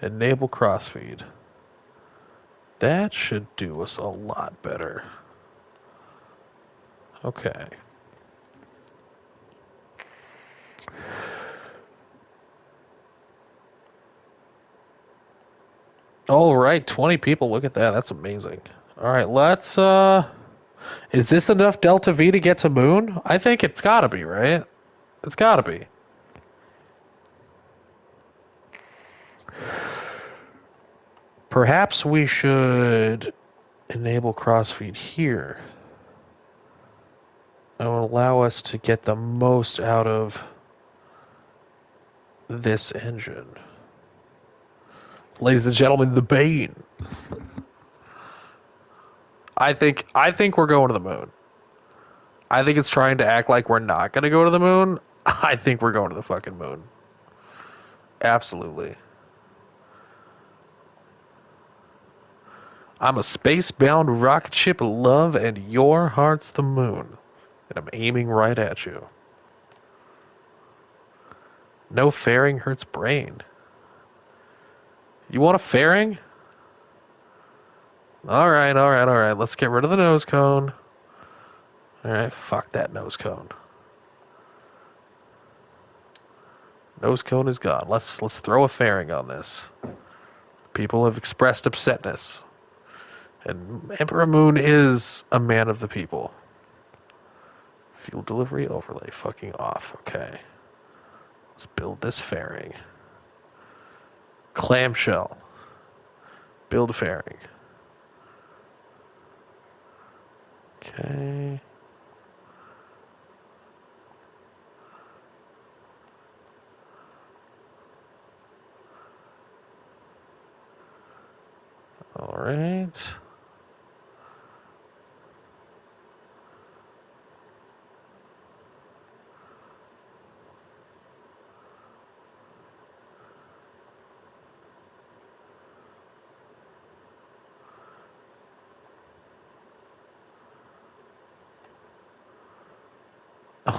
Enable crossfeed. That should do us a lot better. Okay. All right, 20 people. Look at that. That's amazing. All right, let's is this enough Delta V to get to Moon? I think it's got to be, right? It's got to be. Perhaps we should enable crossfeed here. It will allow us to get the most out of this engine. Ladies and gentlemen, the Bane. I think we're going to the moon. I think it's trying to act like we're not going to go to the moon. I think we're going to the fucking moon. Absolutely. I'm a space-bound rocket ship of love, and your heart's the moon. And I'm aiming right at you. No fairing hurts brain. You want a fairing? All right. Let's get rid of the nose cone. All right, fuck that nose cone. Nose cone is gone. Let's throw a fairing on this. People have expressed upsetness. And Emperor Moon is a man of the people. Fuel delivery overlay fucking off. Okay. Let's build this fairing. Clamshell. Build fairing. Okay. All right.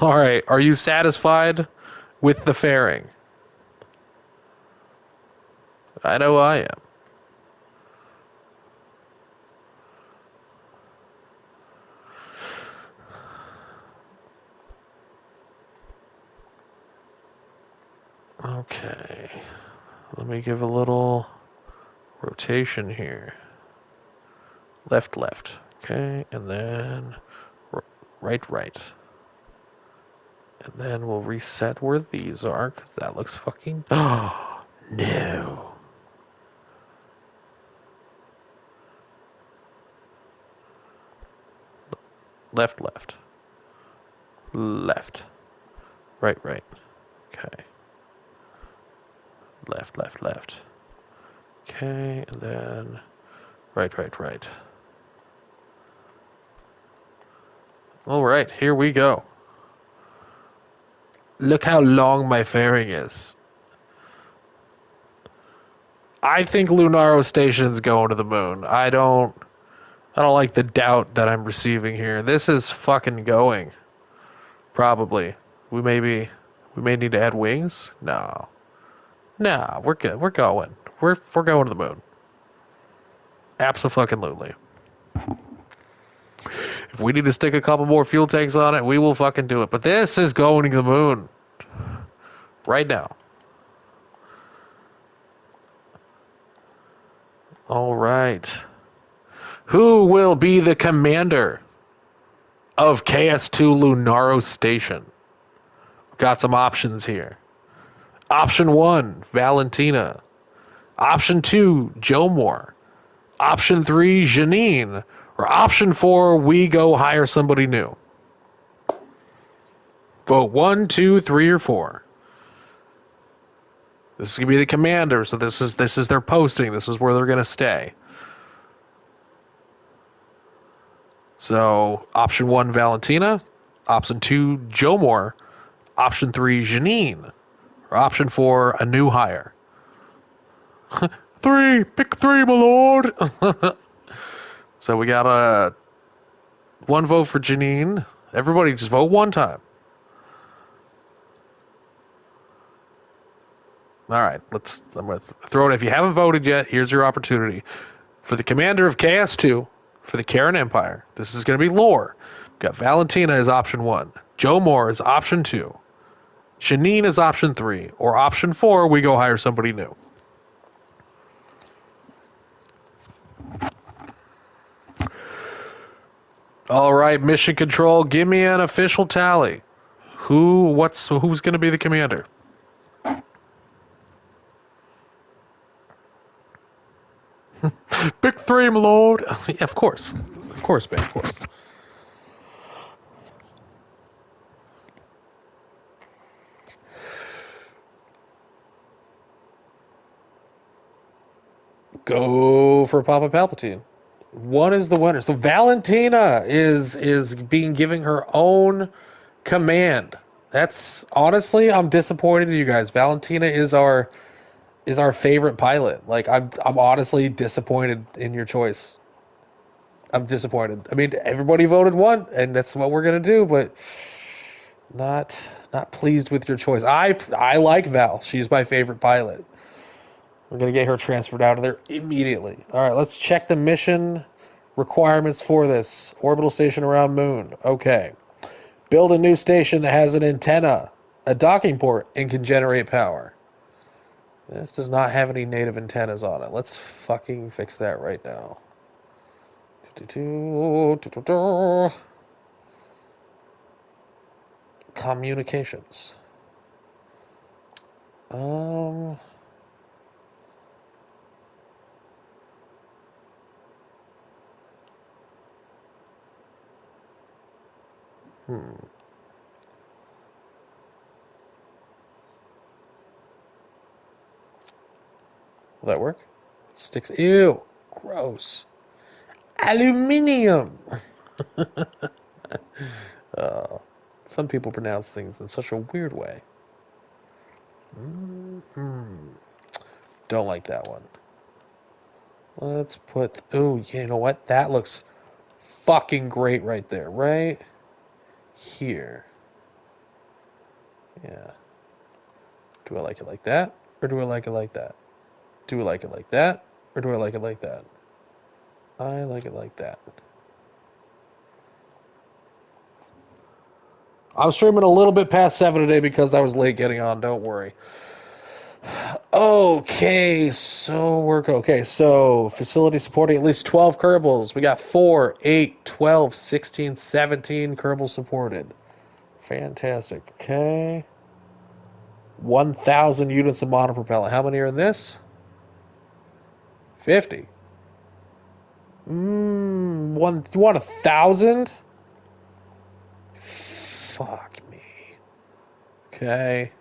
All right. Are you satisfied with the fairing? I know I am. Okay. Let me give a little rotation here. Left. Okay. And then right. And then we'll reset where these are, because that looks fucking... Oh, no. Left. Right. Okay. Left. Okay, and then right. All right, here we go. Look how long my fairing is. I think Lunaro Station's going to the moon. I don't like the doubt that I'm receiving here. This is fucking going. Probably. We may need to add wings? No, we're good. We're going. We're going to the moon. Abso-fucking-lutely. If we need to stick a couple more fuel tanks on it, we will fucking do it. But this is going to the moon. Right now. All right. Who will be the commander of KS-2 Lunaro Station? Got some options here. Option 1, Valentina. Option 2, Jomor. Option 3, Janine. Or option 4, we go hire somebody new. Vote 1, 2, 3, or 4. This is gonna be the commander, so this is their posting. This is where they're gonna stay. So, option 1, Valentina. Option 2, Jomor. Option 3, Janine. Or option 4, a new hire. 3, pick 3, my lord. So we got one vote for Janine. Everybody just vote one time. All right, I'm going to throw it. If you haven't voted yet, here's your opportunity. For the commander of KS-2, for the Kerran Empire, this is going to be lore. We've got Valentina as option 1. Joe Moore is option 2. Janine is option 3. Or option 4, we go hire somebody new. All right, mission control, give me an official tally. Who's going to be the commander? Pick 3, my lord. Yeah, of course, man, of course. Go for Papa Palpatine. One is the winner. So Valentina is being giving her own command. That's honestly, I'm disappointed in you guys. Valentina is our favorite pilot. Like I'm honestly disappointed in your choice. I'm disappointed. I mean, everybody voted one, and that's what we're gonna do. But not pleased with your choice. I like Val. She's my favorite pilot. We're gonna get her transferred out of there immediately. All right, let's check the mission requirements for this orbital station around Moon. Okay, build a new station that has an antenna, a docking port, and can generate power. This does not have any native antennas on it. Let's fucking fix that right now. Communications. Um. Hmm. Will that work? Sticks. Ew. Gross. Aluminium. uh, some people pronounce things in such a weird way. Mm-hmm. Don't like that one. Let's put. Oh, you know what? That looks fucking great right there. Right here. Yeah. Do I like it like that? Or do I like it like that? Do I like it like that? Or do I like it like that? I like it like that. I'm streaming a little bit past 7 today because I was late getting on. Don't worry. Okay, so facility supporting at least 12 Kerbals. We got 4, 8, 12, 16, 17 Kerbals supported. Fantastic. Okay. 1,000 units of monopropellant. How many are in this? 50. You want 1,000? Fuck me. Okay.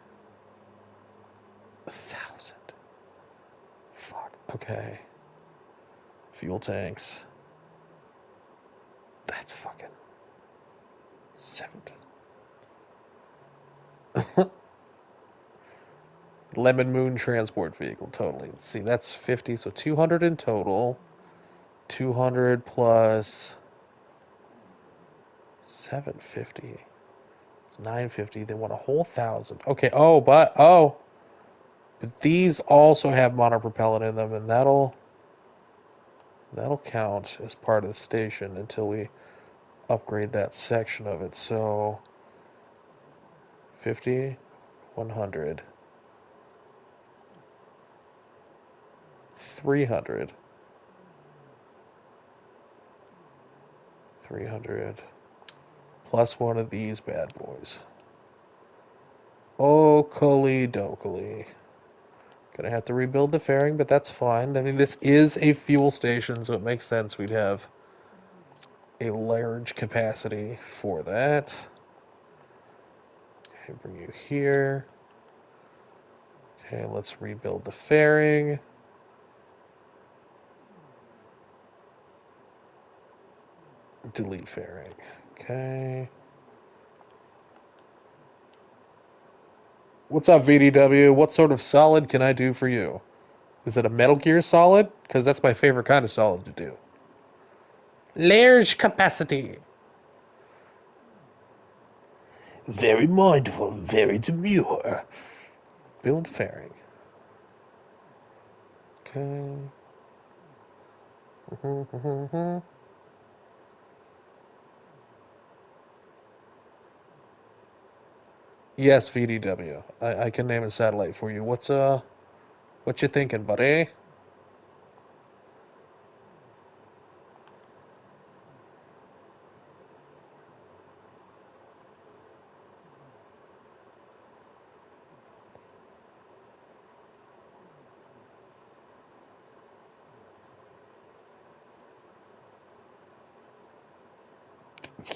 1,000. Fuck. Okay. Fuel tanks. That's fucking 7. Lemon Moon transport vehicle, totally. Let's see, that's 50, so 200 in total. 200 plus 750. It's 950. They want a whole 1,000. Okay, but these also have monopropellant in them, and that'll count as part of the station until we upgrade that section of it. So 50, 100, 300, 300, plus one of these bad boys. Okily dokily. Gonna have to rebuild the fairing, but that's fine. I mean, this is a fuel station, so it makes sense we'd have a large capacity for that. Okay, bring you here. Okay, let's rebuild the fairing. Delete fairing. Okay. What's up, VDW? What sort of solid can I do for you? Is it a Metal Gear solid? Because that's my favorite kind of solid to do. Large capacity. Very mindful, very demure. Build fairing. Okay. Yes, VDW. I can name a satellite for you. What you thinking, buddy?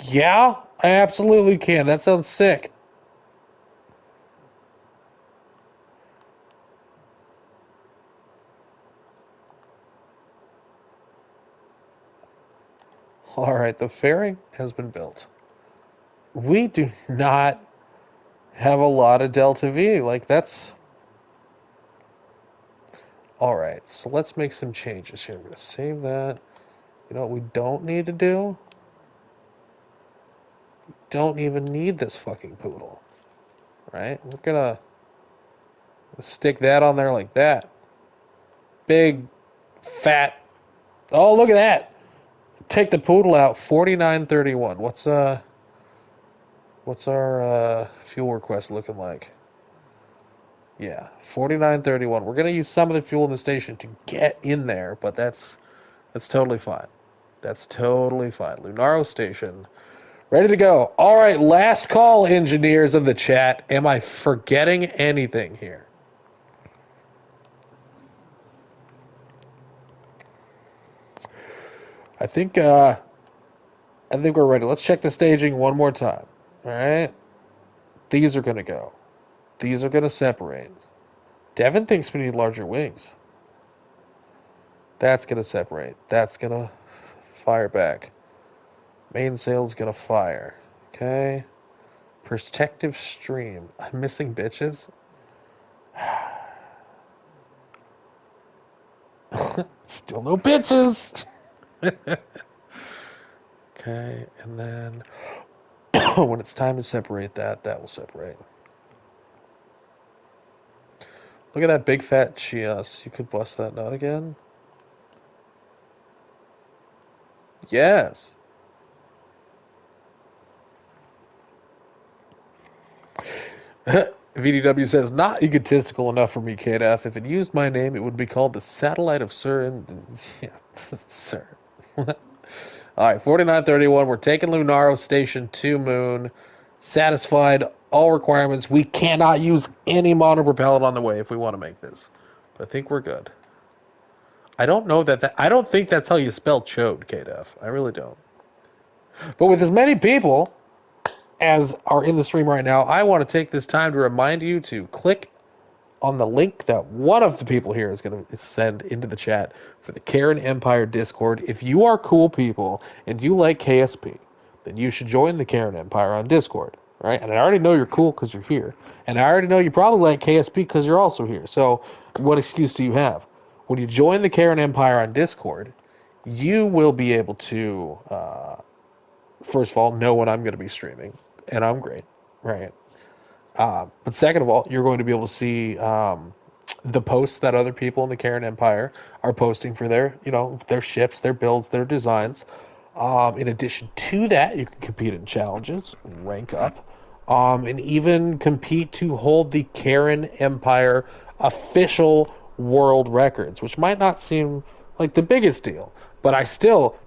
Yeah, I absolutely can. That sounds sick. All right, the fairing has been built. We do not have a lot of Delta V. Like, that's... All right, so let's make some changes here. I'm going to save that. You know what we don't need to do? Don't even need this fucking poodle. Right? We're going to stick that on there like that. Big, fat... Oh, look at that! Take the poodle out, 4931. What's our fuel request looking like? Yeah, 4931. We're gonna use some of the fuel in the station to get in there, but that's totally fine. That's totally fine. Lunaro Station, ready to go. All right, last call, engineers in the chat. Am I forgetting anything here? I think we're ready. Let's check the staging one more time. All right, these are gonna go. These are gonna separate. Devin thinks we need larger wings. That's gonna separate. That's gonna fire back. Mainsail's gonna fire. Okay. Protective stream. I'm missing bitches. Still no bitches. Okay, and then when it's time to separate that will separate. Look at that big fat Chios. You could bust that nut again. Yes. VDW says, not egotistical enough for me, KF. If it used my name, it would be called the Satellite of Sir. Yeah, Sir. All right, 4931. We're taking Lunaro Station 2 Moon. Satisfied all requirements. We cannot use any monopropellant on the way if we want to make this. But I think we're good. I don't know I don't think that's how you spell chode, KF. I really don't. But with as many people as are in the stream right now, I want to take this time to remind you to click on the link that one of the people here is going to send into the chat for the Kerran Empire Discord. If you are cool people and you like KSP, then you should join the Kerran Empire on Discord, right? And I already know you're cool because you're here. And I already know you probably like KSP because you're also here. So what excuse do you have? When you join the Kerran Empire on Discord, you will be able to, first of all, know when I'm going to be streaming. And I'm great, right? But second of all, you're going to be able to see the posts that other people in the Kerran Empire are posting for their ships, their builds, their designs. In addition to that, you can compete in challenges, rank up, and even compete to hold the Kerran Empire official world records, which might not seem like the biggest deal, but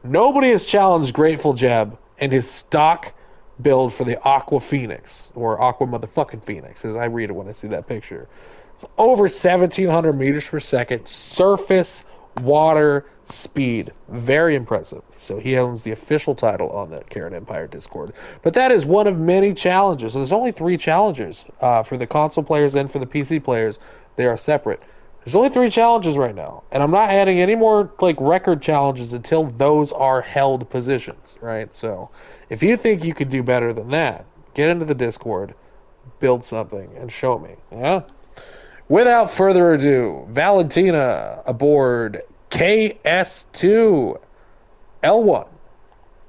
nobody has challenged Grateful Jeb and his stock build for the Aqua Phoenix, or Aqua motherfucking Phoenix, as I read it when I see that picture. It's over 1,700 meters per second, surface water speed. Very impressive. So he owns the official title on that Kerran Empire Discord. But that is one of many challenges. There's only 3 challengers for the console players and for the PC players. They are separate. There's only 3 challenges right now, and I'm not adding any more like record challenges until those are held positions, right? So, if you think you could do better than that, get into the Discord, build something, and show me. Yeah. Without further ado, Valentina aboard KS-2 L1,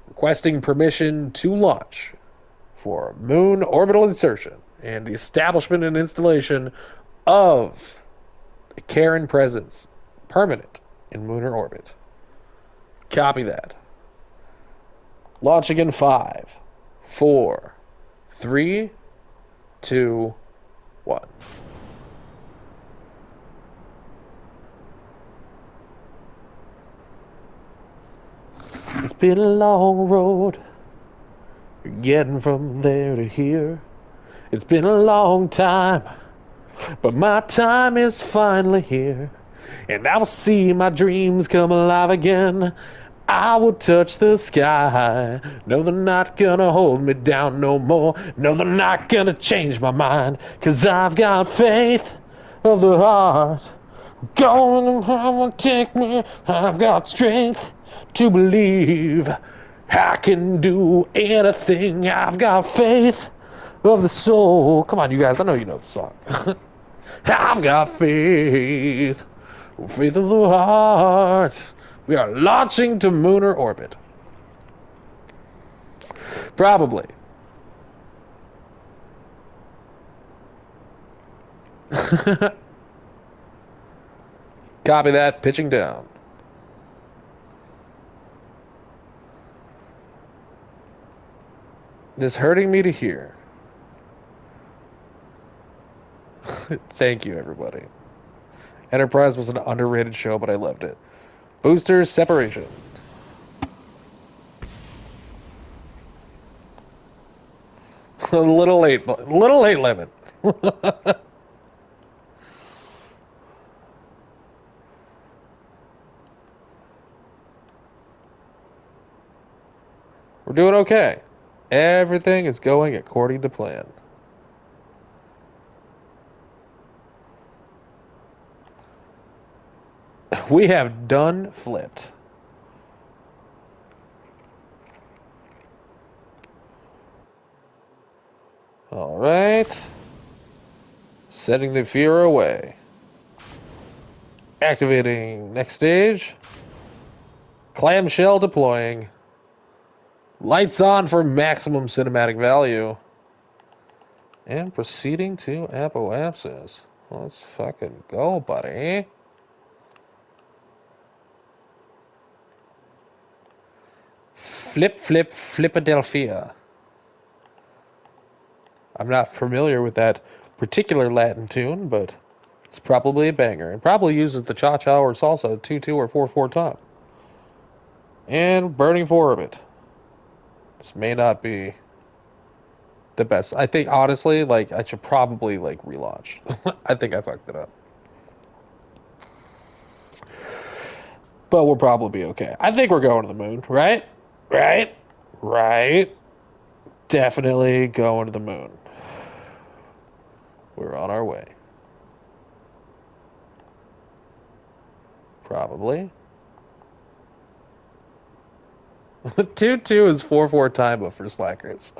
requesting permission to launch for moon orbital insertion and the establishment and installation of the Kerran presence, permanent in lunar orbit. Copy that. Launching in 5, 4, 3, 2, 1. It's been a long road getting from there to here. It's been a long time, but my time is finally here, and I will see my dreams come alive again. I will touch the sky. No, they're not gonna hold me down no more. No, they're not gonna change my mind, 'cause I've got faith of the heart. Going and take me. I've got strength to believe I can do anything. I've got faith of the soul. Come on, you guys. I know you know the song. I've got faith. Faith of the heart. We are launching to lunar orbit. Probably. Copy that. Pitching down. This hurting me to hear. Thank you, everybody. Enterprise was an underrated show, but I loved it. Boosters separation. A little late, Lemon. We're doing okay. Everything is going according to plan. We have done flipped. All right. Setting the Ephyra away. Activating next stage. Clamshell deploying. Lights on for maximum cinematic value. And proceeding to apoapsis. Let's fucking go, buddy. Flip, flip, Flipadelphia. I'm not familiar with that particular Latin tune, but it's probably a banger. It probably uses the cha-cha or salsa 2-2 or 4-4 time. And burning for orbit. This may not be the best. I think, honestly, like, I should probably, like, relaunch. I think I fucked it up. But we'll probably be okay. I think we're going to the moon, right? Right. Definitely going to the moon. We're on our way. Probably. 2-2 is 4-4 time up for slackers.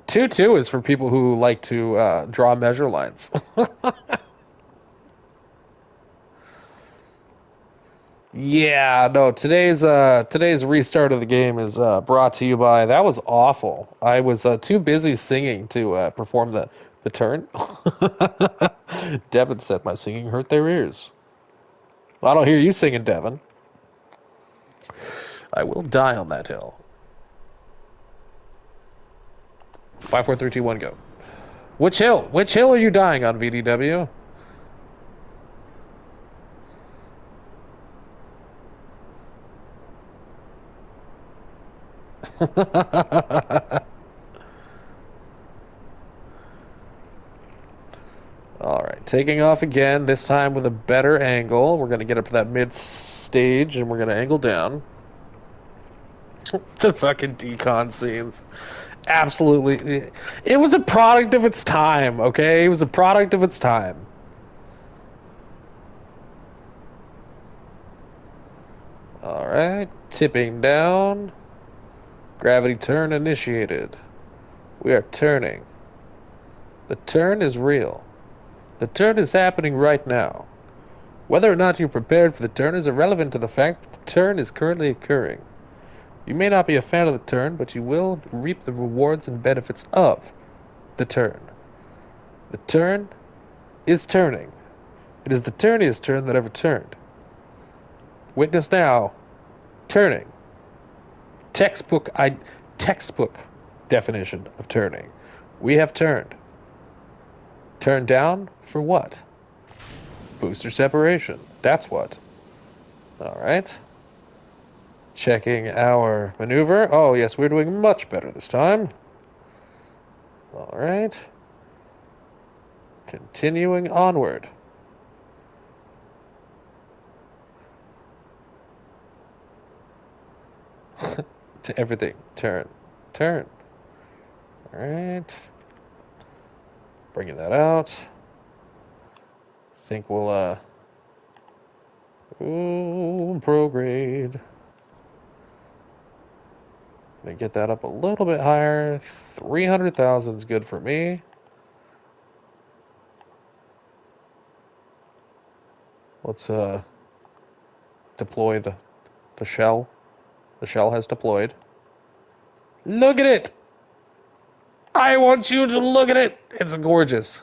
Two is for people who like to draw measure lines. Yeah, no, today's restart of the game is brought to you by, that was awful. I was too busy singing to perform the turn. Devin said my singing hurt their ears. I don't hear you singing, Devin. I will die on that hill. 5, 4, 3, 2, 1, go. Which hill? Which hill are you dying on, VDW? Alright, taking off again, this time with a better angle. We're going to get up to that mid-stage, and we're going to angle down. The fucking decon scenes. Absolutely. It was a product of its time, okay? It was a product of its time. Alright, tipping down. Gravity turn initiated. We are turning. The turn is real. The turn is happening right now. Whether or not you're prepared for the turn is irrelevant to the fact that the turn is currently occurring. You may not be a fan of the turn, but you will reap the rewards and benefits of the turn. The turn is turning. It is the turniest turn that ever turned. Witness now, turning. Textbook definition of turning. We have turned. Turn down for what? Booster separation. That's what. Alright. Checking our maneuver. Oh, yes, we're doing much better this time. Alright. Continuing onward. To everything. Turn. Turn. Alright. Bringing that out. Think we'll, ooh, prograde. Gonna get that up a little bit higher. 300,000 is good for me. Let's, deploy the shell. The shell has deployed. Look at it! I want you to look at it! It's gorgeous.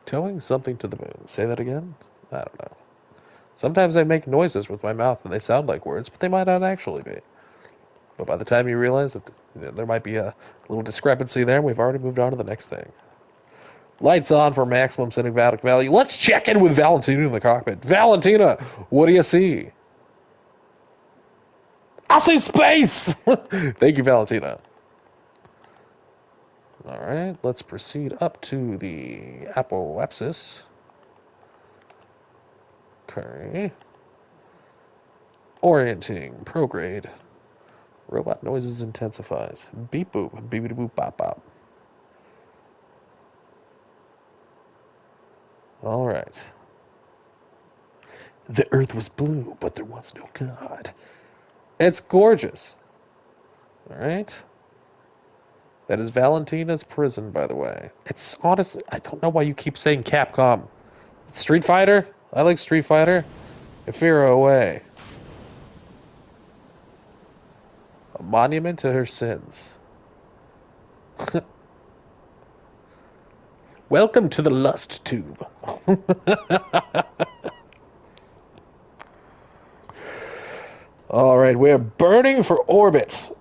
Towing something to the moon. Say that again? I don't know. Sometimes I make noises with my mouth and they sound like words, but they might not actually be. But by the time you realize that there might be a little discrepancy there, we've already moved on to the next thing. Lights on for maximum cinematic value. Let's check in with Valentina in the cockpit. Valentina, what do you see? I see space! Thank you, Valentina. Alright, let's proceed up to the apoapsis. Okay. Orienting, prograde. Robot noises intensifies. Beep boop, beep boop bop bop. Alright. The earth was blue, but there was no God. It's gorgeous. Alright. That is Valentina's prison, by the way. It's honestly, I don't know why you keep saying Capcom. It's Street Fighter? I like Street Fighter. Ephyra away. A monument to her sins. Welcome to the lust tube. Alright, we're burning for orbit.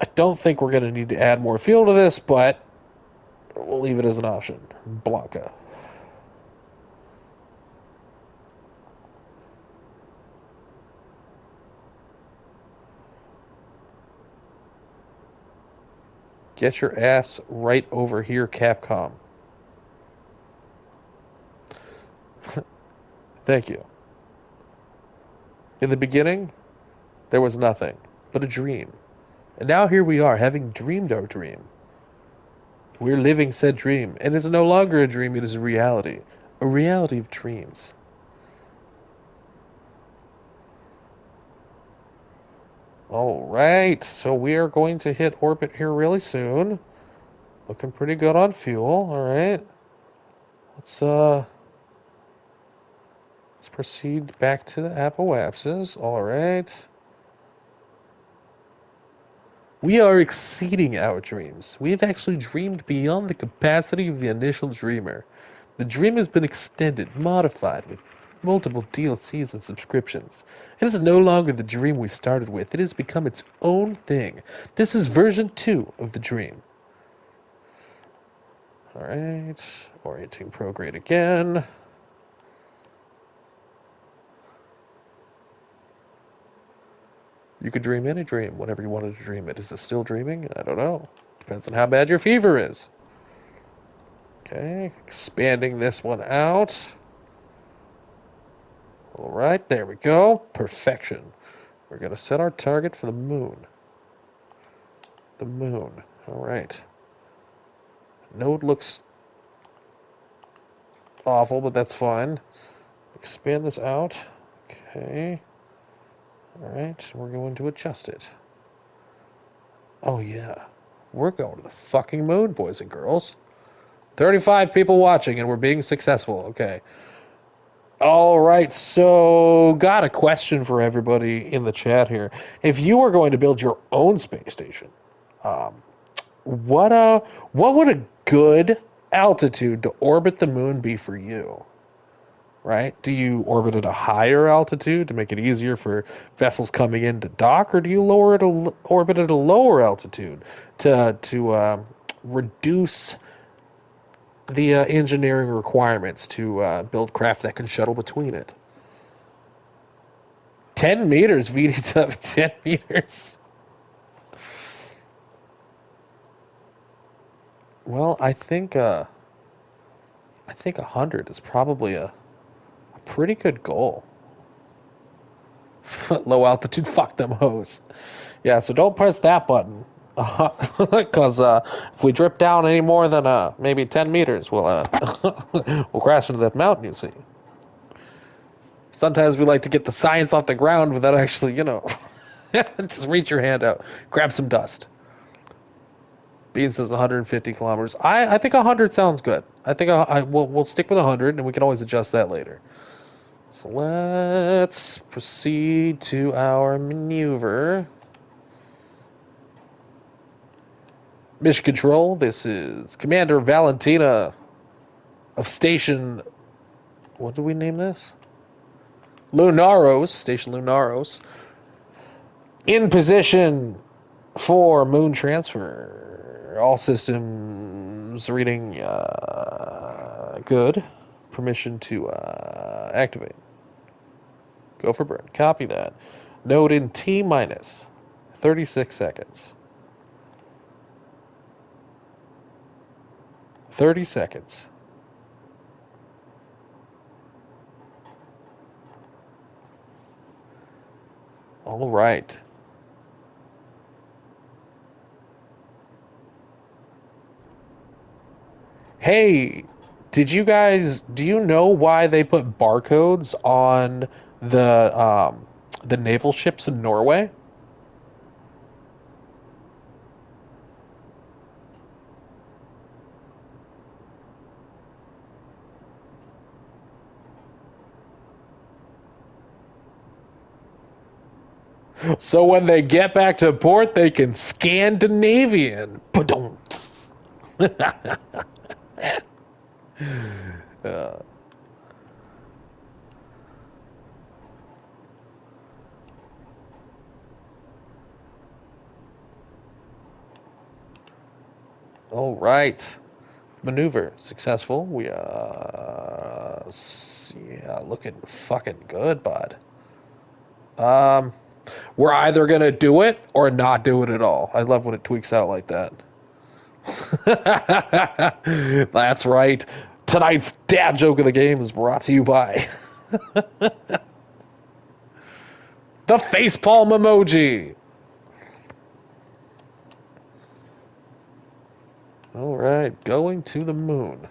I don't think we're going to need to add more fuel to this, but we'll leave it as an option. Blanca. Get your ass right over here, Capcom. Thank you. In the beginning, there was nothing but a dream. And now here we are, having dreamed our dream. We're living said dream, and it's no longer a dream, it is a reality of dreams. Alright, so we are going to hit orbit here really soon. Looking pretty good on fuel, alright. Let's proceed back to the apoapsis, alright. We are exceeding our dreams. We have actually dreamed beyond the capacity of the initial dreamer. The dream has been extended, modified with multiple DLCs and subscriptions. It is no longer the dream we started with. It has become its own thing. This is version 2 of the dream. Alright, orienting prograde again. You could dream any dream, whenever you wanted to dream it. Is it still dreaming? I don't know. Depends on how bad your fever is. Okay, expanding this one out. Alright, there we go. Perfection. We're going to set our target for the moon. The moon. All right. Node looks awful, but that's fine. Expand this out. Okay. All right. We're going to adjust it. Oh, yeah. We're going to the fucking moon, boys and girls. 35 people watching, and we're being successful. Okay. All right. So, got a question for everybody in the chat here. If you were going to build your own space station, um, what would a good altitude to orbit the moon be for you? Right? Do you orbit at a higher altitude to make it easier for vessels coming in to dock, or do you orbit at a lower altitude to reduce the engineering requirements to build craft that can shuttle between it? 10 meters, VD 10 meters. Well, I think 100 is probably a pretty good goal. Low altitude, fuck them hoes. Yeah, so don't press that button. Because if we drip down any more than maybe 10 meters, we'll we'll crash into that mountain, you see. Sometimes we like to get the science off the ground without actually, just reach your hand out, grab some dust. Bean says 150 kilometers. I think 100 sounds good. I think we'll stick with 100, and we can always adjust that later. So let's proceed to our maneuver. Mission Control, this is Commander Valentina of Station... What do we name this? Lunaros, Station Lunaros. In position for moon transfer. All systems reading good. Permission to activate. Go for burn. Copy that. Node in T minus 36 seconds. 30 seconds. All right. Hey, do you know why they put barcodes on the naval ships in Norway? So when they get back to port, they can Scandinavian. uh, all right. Maneuver successful. We looking fucking good, bud. We're either gonna do it or not do it at all. I love when it tweaks out like that. That's right. Tonight's dad joke of the game is brought to you by the facepalm emoji. All right, going to the moon.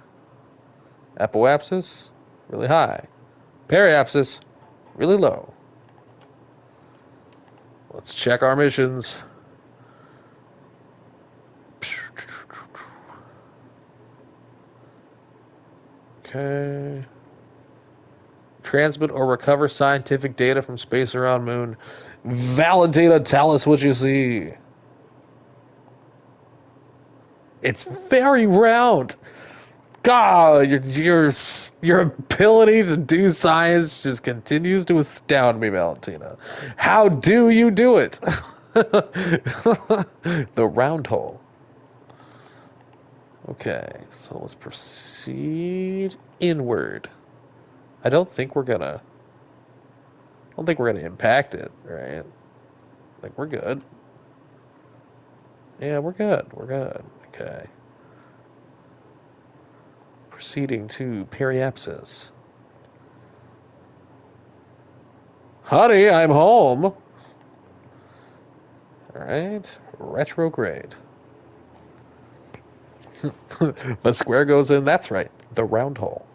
Apoapsis, really high. Periapsis, really low. Let's check our missions. Okay. Transmit or recover scientific data from space around moon. Valentina, tell us what you see. It's very round. God, your ability to do science just continues to astound me, Valentina. How do you do it? The round hole. Okay, so let's proceed inward. I don't think we're gonna impact it, right? Like, we're good. Yeah, we're good. We're good. Okay. Proceeding to Periapsis. Honey, I'm home. Alright, retrograde. The square goes in, that's right, the round hole.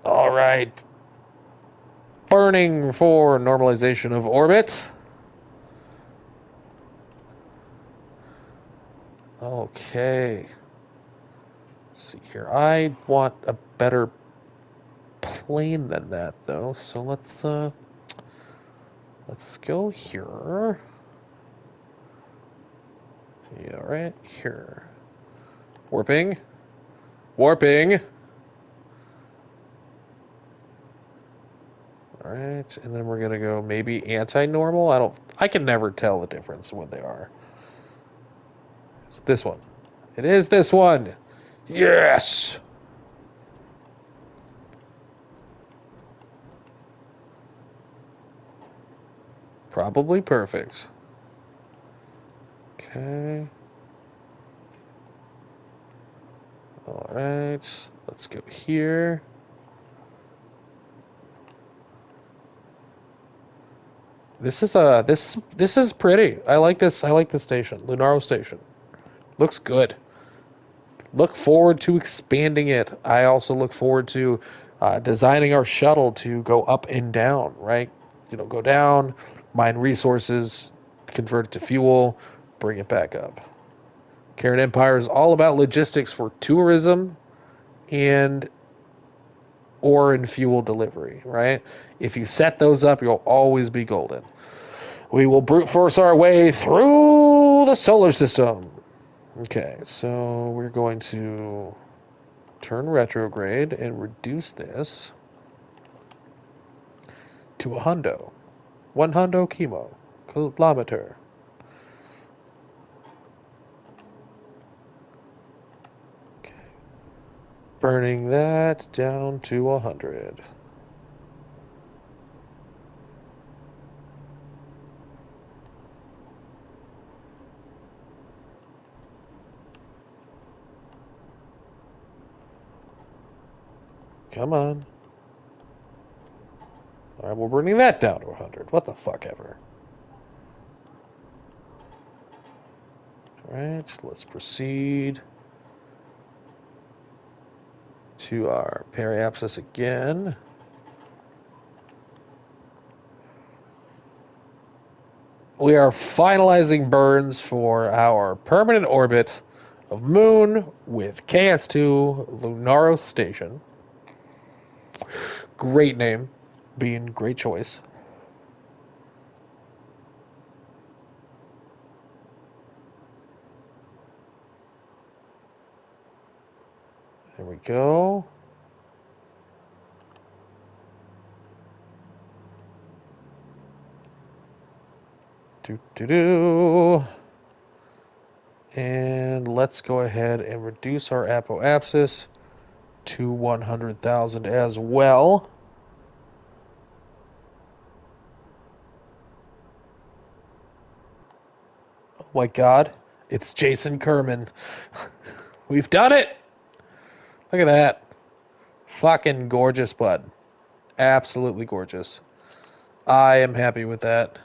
Alright, burning for normalization of orbit. Okay. Let's see here. I want a better plane than that, though. So let's go here. Yeah, right here. Warping. Warping. All right, and then we're gonna go maybe anti-normal. I can never tell the difference when they are. It's this one. It is this one. Yes. Probably perfect. Okay. All right. Let's go here. This is pretty. I like this. I like this station, Lunaro Station. Looks good. Look forward to expanding it. I also look forward to designing our shuttle to go up and down. Right? Go down, mine resources, convert it to fuel, bring it back up. Kerran Empire is all about logistics for tourism and ore and fuel delivery. Right? If you set those up, you'll always be golden. We will brute force our way through the solar system. Okay, so we're going to turn retrograde and reduce this to a hundo. 1 hundo kilometer. Okay. Burning that down to 100. Come on. All right, we're burning that down to 100. What the fuck ever. All right, let's proceed to our periapsis again. We are finalizing burns for our permanent orbit of Moon with KS-2 Lunaro Station. Great name. Being great choice. There we go. And let's go ahead and reduce our apoapsis to 100,000 as well. Oh my god, it's Jason Kerman. We've done it! Look at that. Fucking gorgeous, bud. Absolutely gorgeous. I am happy with that.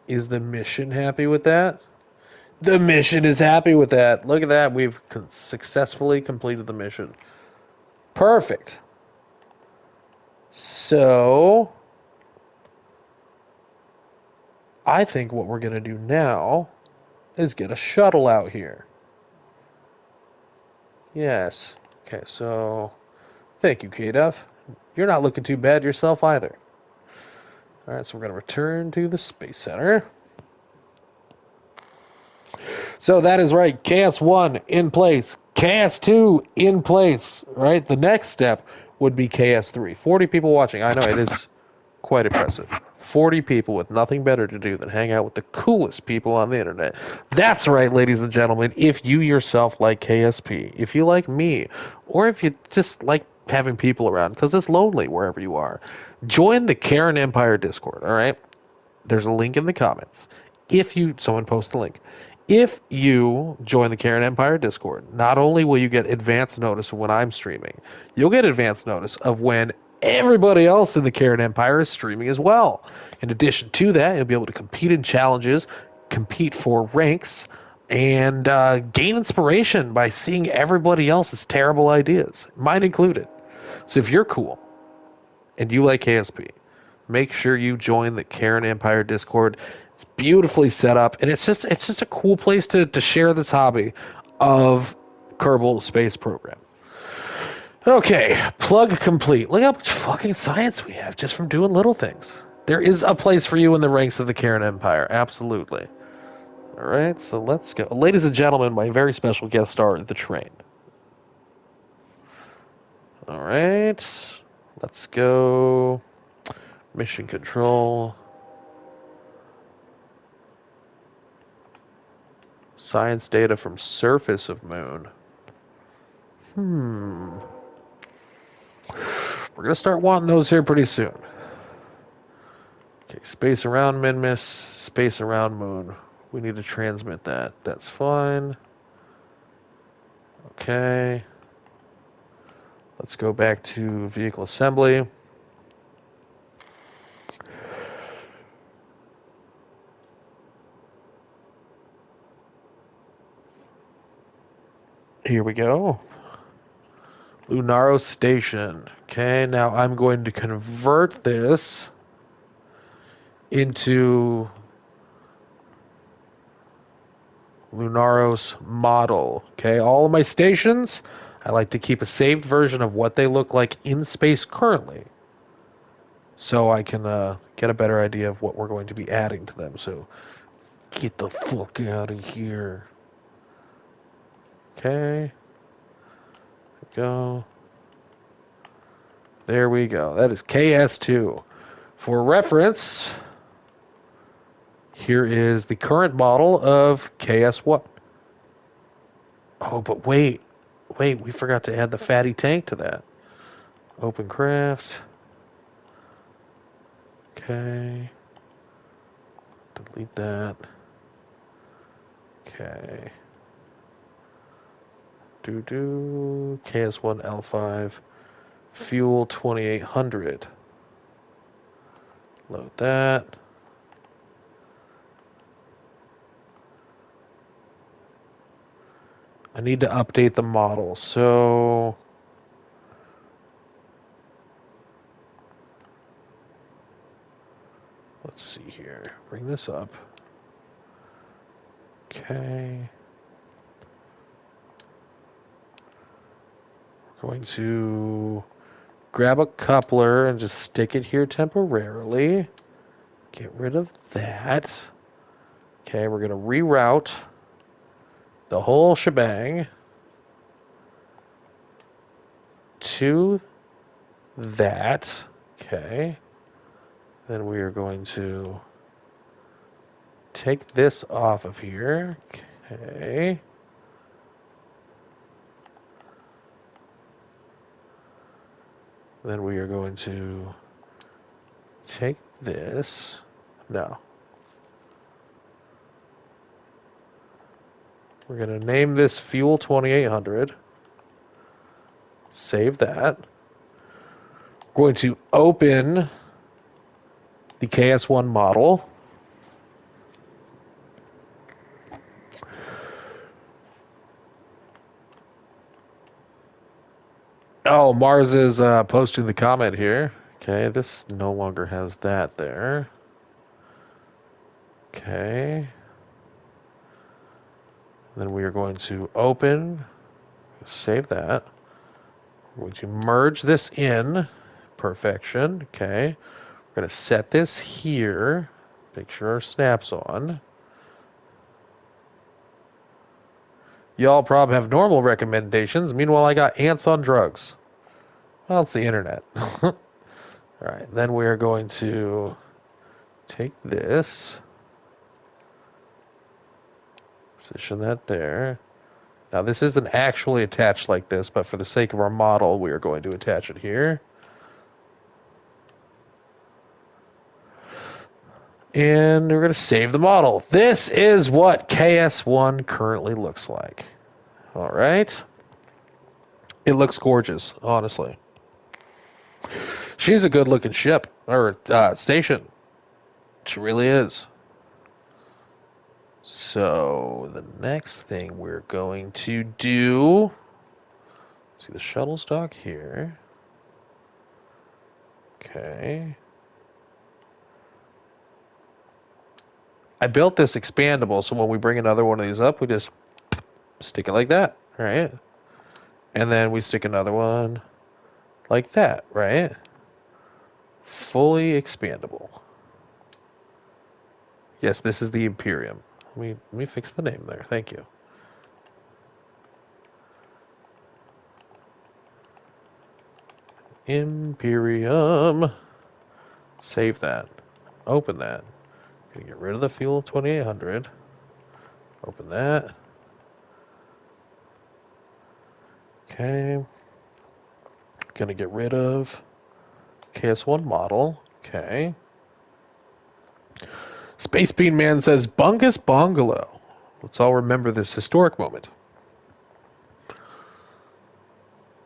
Is the mission happy with that? The mission is happy with that. Look at that. We've successfully completed the mission. Perfect. So, I think what we're going to do now is get a shuttle out here. Yes. Okay, so thank you, KDF. You're not looking too bad yourself either. All right, so we're going to return to the Space Center. So that is right. KS-1 in place. KS-2 in place. Right? The next step would be KS-3. 40 people watching. I know, it is quite impressive. 40 people with nothing better to do than hang out with the coolest people on the internet. That's right, ladies and gentlemen. If you yourself like KSP, if you like me, or if you just like having people around, because it's lonely wherever you are, join the Kerran Empire Discord, all right? There's a link in the comments. Someone post a link. If you join the Kerran Empire Discord, not only will you get advance notice of when I'm streaming, you'll get advance notice of when everybody else in the Kerran Empire is streaming as well. In addition to that, you'll be able to compete in challenges, compete for ranks, and gain inspiration by seeing everybody else's terrible ideas, mine included. So if you're cool and you like KSP, make sure you join the Kerran Empire Discord. It's beautifully set up, and it's just a cool place to share this hobby of Kerbal Space Program. Okay, plug complete. Look how much fucking science we have just from doing little things. There is a place for you in the ranks of the Kerran Empire, absolutely. All right, so let's go. Ladies and gentlemen, my very special guest star, the train. All right, let's go. Mission control. Science data from surface of moon. We're going to start wanting those here pretty soon. Okay, space around Minmus, space around moon. We need to transmit that. That's fine. Okay. Let's go back to vehicle assembly. Here we go. Lunaro Station. Okay, now I'm going to convert this into Lunaro's model. Okay, all of my stations, I like to keep a saved version of what they look like in space currently, so I can get a better idea of what we're going to be adding to them. So, get the fuck out of here. Okay. Go. There we go. That is KS-2. For reference, here is the current model of KS-1. Oh, but wait, we forgot to add the fatty tank to that. Open craft. Okay. Delete that. Okay. KS-1L5. Fuel 2800. Load that. I need to update the model, so let's see here. Bring this up. Okay. We're going to grab a coupler and just stick it here temporarily. Get rid of that. Okay, we're going to reroute the whole shebang to that. Okay. Then we are going to take this off of here. Okay. Then we are going to take this. No. We're going to name this Fuel 2800. Save that. We're going to open the KS-1 model. Oh, Mars is posting the comment here. Okay, this no longer has that there. Okay. Then we are going to open, save that. We're going to merge this in. Perfection. Okay. We're going to set this here. Make sure our snap's on. Y'all probably have normal recommendations. Meanwhile, I got ants on drugs. Well, it's the internet. All right. Then we are going to take this. Position that there. Now, this isn't actually attached like this, but for the sake of our model, we are going to attach it here. And we're going to save the model. This is what KS-1 currently looks like. All right. It looks gorgeous, honestly. She's a good-looking ship, or station. She really is. So, the next thing we're going to do... See the shuttle dock here. Okay. I built this expandable, so when we bring another one of these up, we just stick it like that, right? And then we stick another one like that, right? Fully expandable. Yes, this is the Imperium. Let me fix the name there. Thank you. Imperium. Save that. Open that. Gonna get rid of the fuel 2800. Open that. Okay. Gonna get rid of KS-1 model. Okay. Space Bean Man says, Bungus Bungalow. Let's all remember this historic moment.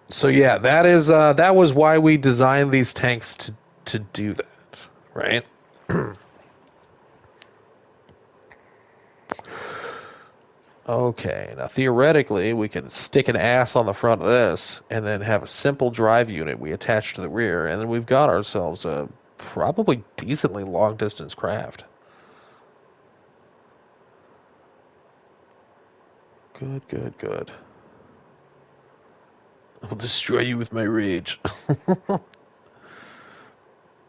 So yeah, that was why we designed these tanks to do that, right? Okay, now theoretically, we can stick an ass on the front of this and then have a simple drive unit we attach to the rear, and then we've got ourselves a probably decently long-distance craft. Good, good, good. I'll destroy you with my rage.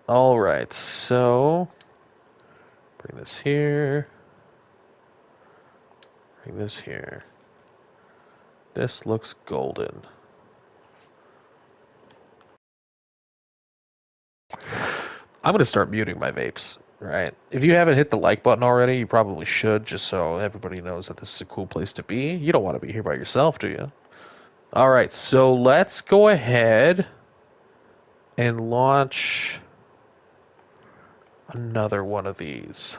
All right, so bring this here. Bring this here. This looks golden. I'm going to start muting my vapes, right? If you haven't hit the like button already, you probably should, just so everybody knows that this is a cool place to be. You don't want to be here by yourself, do you? All right, so let's go ahead and launch another one of these.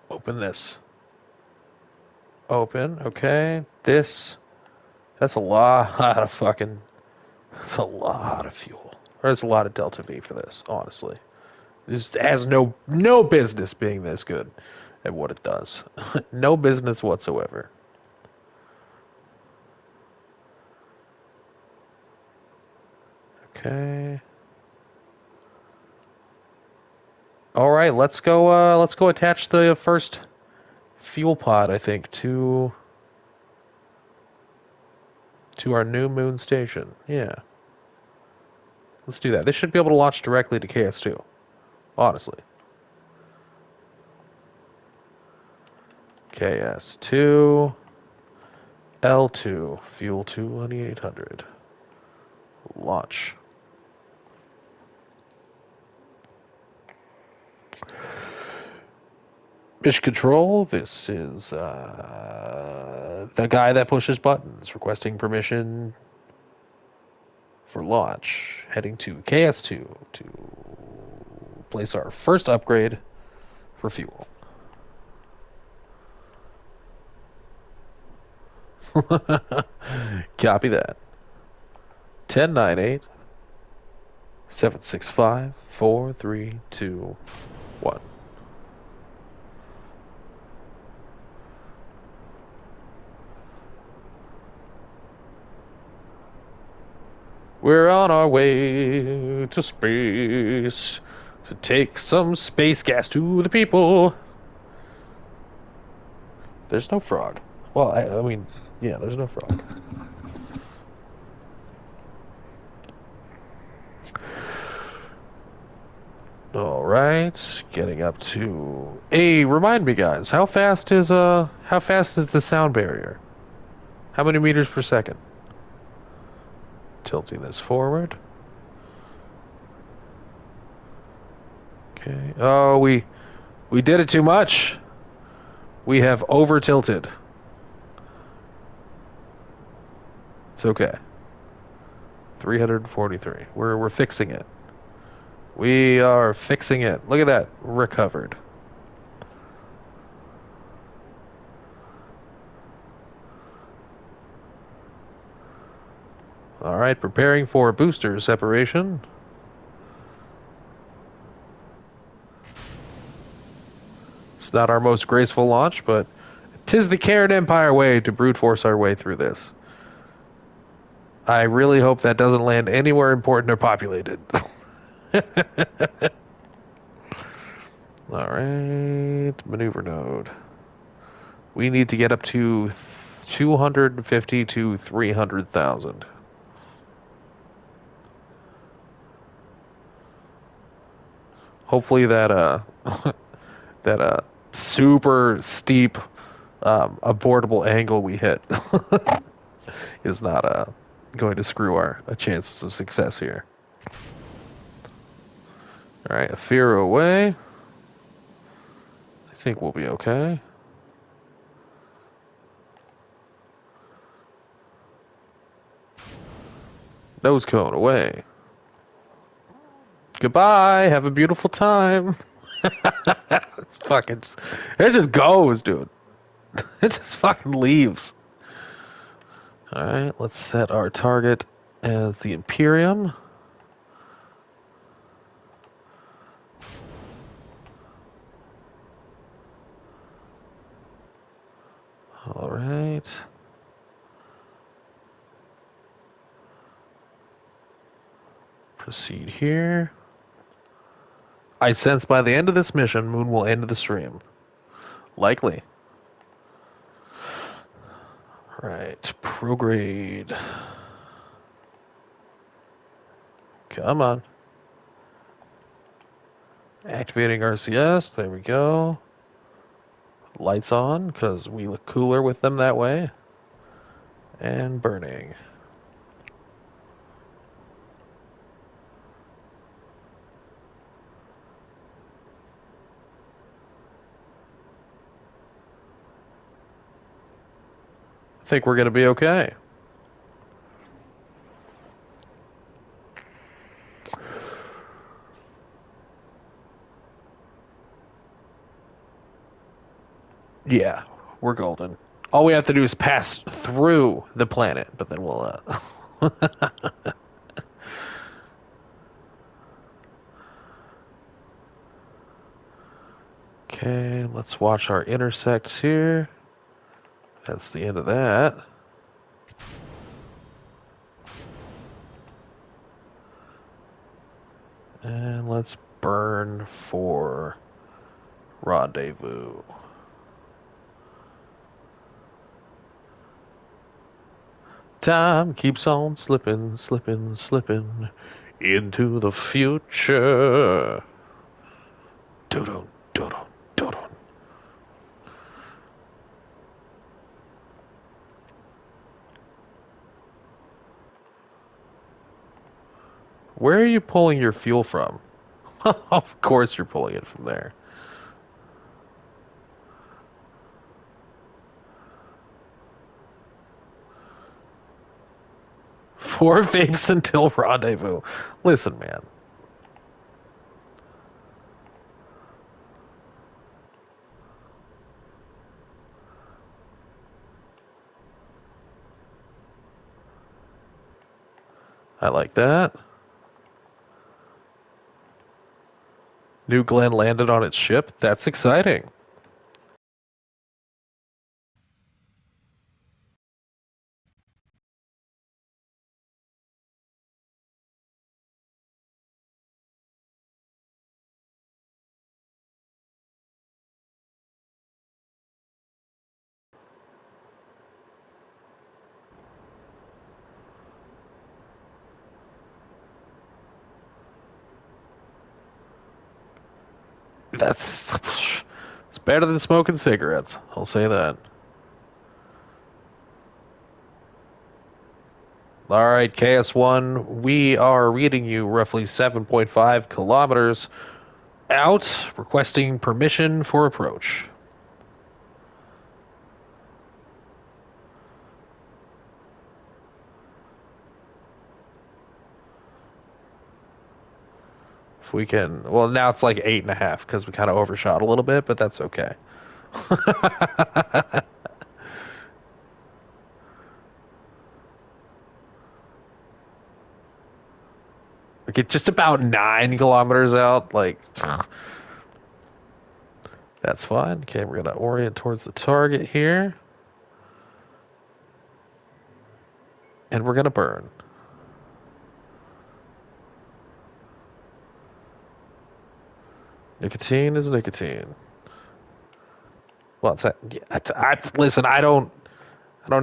Open this. Open, okay. That's a lot of fucking, that's a lot of fuel. Or that's a lot of Delta V for this, honestly. This has no business being this good at what it does. No business whatsoever. Okay. All right, let's go. Let's go attach the first fuel pod, I think, to our new moon station. Yeah, let's do that. This should be able to launch directly to KS-2. Honestly, KS-2, L2, fuel 2800, launch. Mission Control, this is the guy that pushes buttons, requesting permission for launch, heading to KS-2 to place our first upgrade for fuel. Copy that. 1098 765 4321. We're on our way to space to take some space gas to the people. There's no frog. Well, I mean, yeah, there's no frog. All right, getting up to. Hey, remind me, guys, how fast is the sound barrier? How many meters per second? Tilting this forward. Okay. Oh, we did it too much. We have over tilted. It's okay. 343. We're fixing it. We are fixing it. Look at that. Recovered. All right, preparing for booster separation. It's not our most graceful launch, but 'tis the Kerran Empire way to brute force our way through this. I really hope that doesn't land anywhere important or populated. All right, maneuver node. We need to get up to 250 to 300,000. Hopefully that super steep abortable angle we hit is not going to screw our chances of success here. All right, Ephyra away. I think we'll be okay. Nose cone away. Goodbye. Have a beautiful time. It's fucking. It just goes, dude. It just fucking leaves. All right, let's set our target as the Imperium. All right. Proceed here. I sense by the end of this mission, Moon will end the stream. Likely. Right, prograde. Come on. Activating RCS. There we go. Lights on, because we look cooler with them that way. And burning. I think we're going to be okay. Yeah, we're golden. All we have to do is pass through the planet, but then we'll Okay, let's watch our intersects here. That's the end of that. And let's burn for rendezvous. Time keeps on slipping, slipping, slipping into the future. Doo-doo, doo-doo, doo-doo. Where are you pulling your fuel from? Of course you're pulling it from there. Four vapes until rendezvous. Listen, man. I like that. New Glenn landed on its ship. That's exciting. That's it's better than smoking cigarettes. I'll say that. All right, KS-1, we are reading you roughly 7.5 kilometers out, requesting permission for approach. If we can, well, now it's like 8.5 because we kind of overshot a little bit, but that's okay. We get just about 9 kilometers out. Like, that's fine. Okay, we're gonna orient towards the target here, and we're gonna burn. Nicotine is nicotine. Well, listen. I don't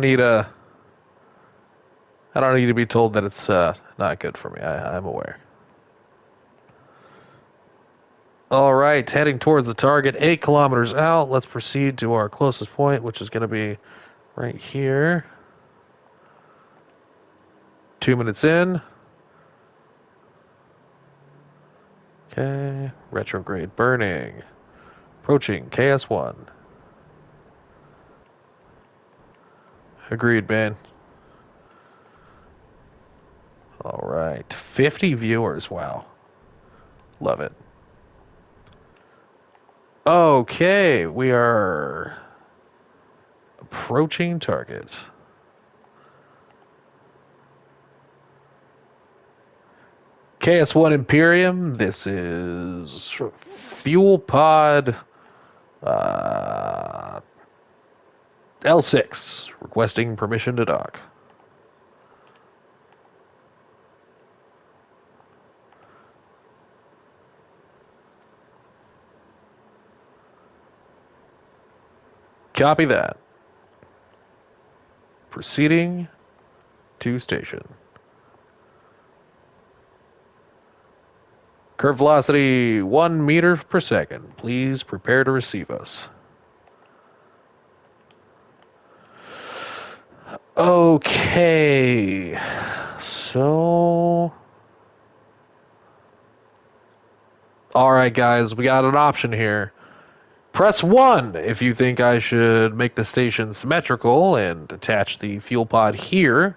need a. I don't need to be told that it's not good for me. I'm aware. All right, heading towards the target, 8 kilometers out. Let's proceed to our closest point, which is going to be right here. 2 minutes in. Okay, retrograde burning. Approaching KS-1. Agreed, man. All right, 50 viewers. Wow. Love it. Okay, we are approaching target. KS-1 Imperium. This is fuel pod L6 requesting permission to dock. Copy that. Proceeding to station. Curve velocity 1 meter per second. Please prepare to receive us. Okay. So. Alright, guys, we got an option here. Press 1 if you think I should make the station symmetrical and attach the fuel pod here.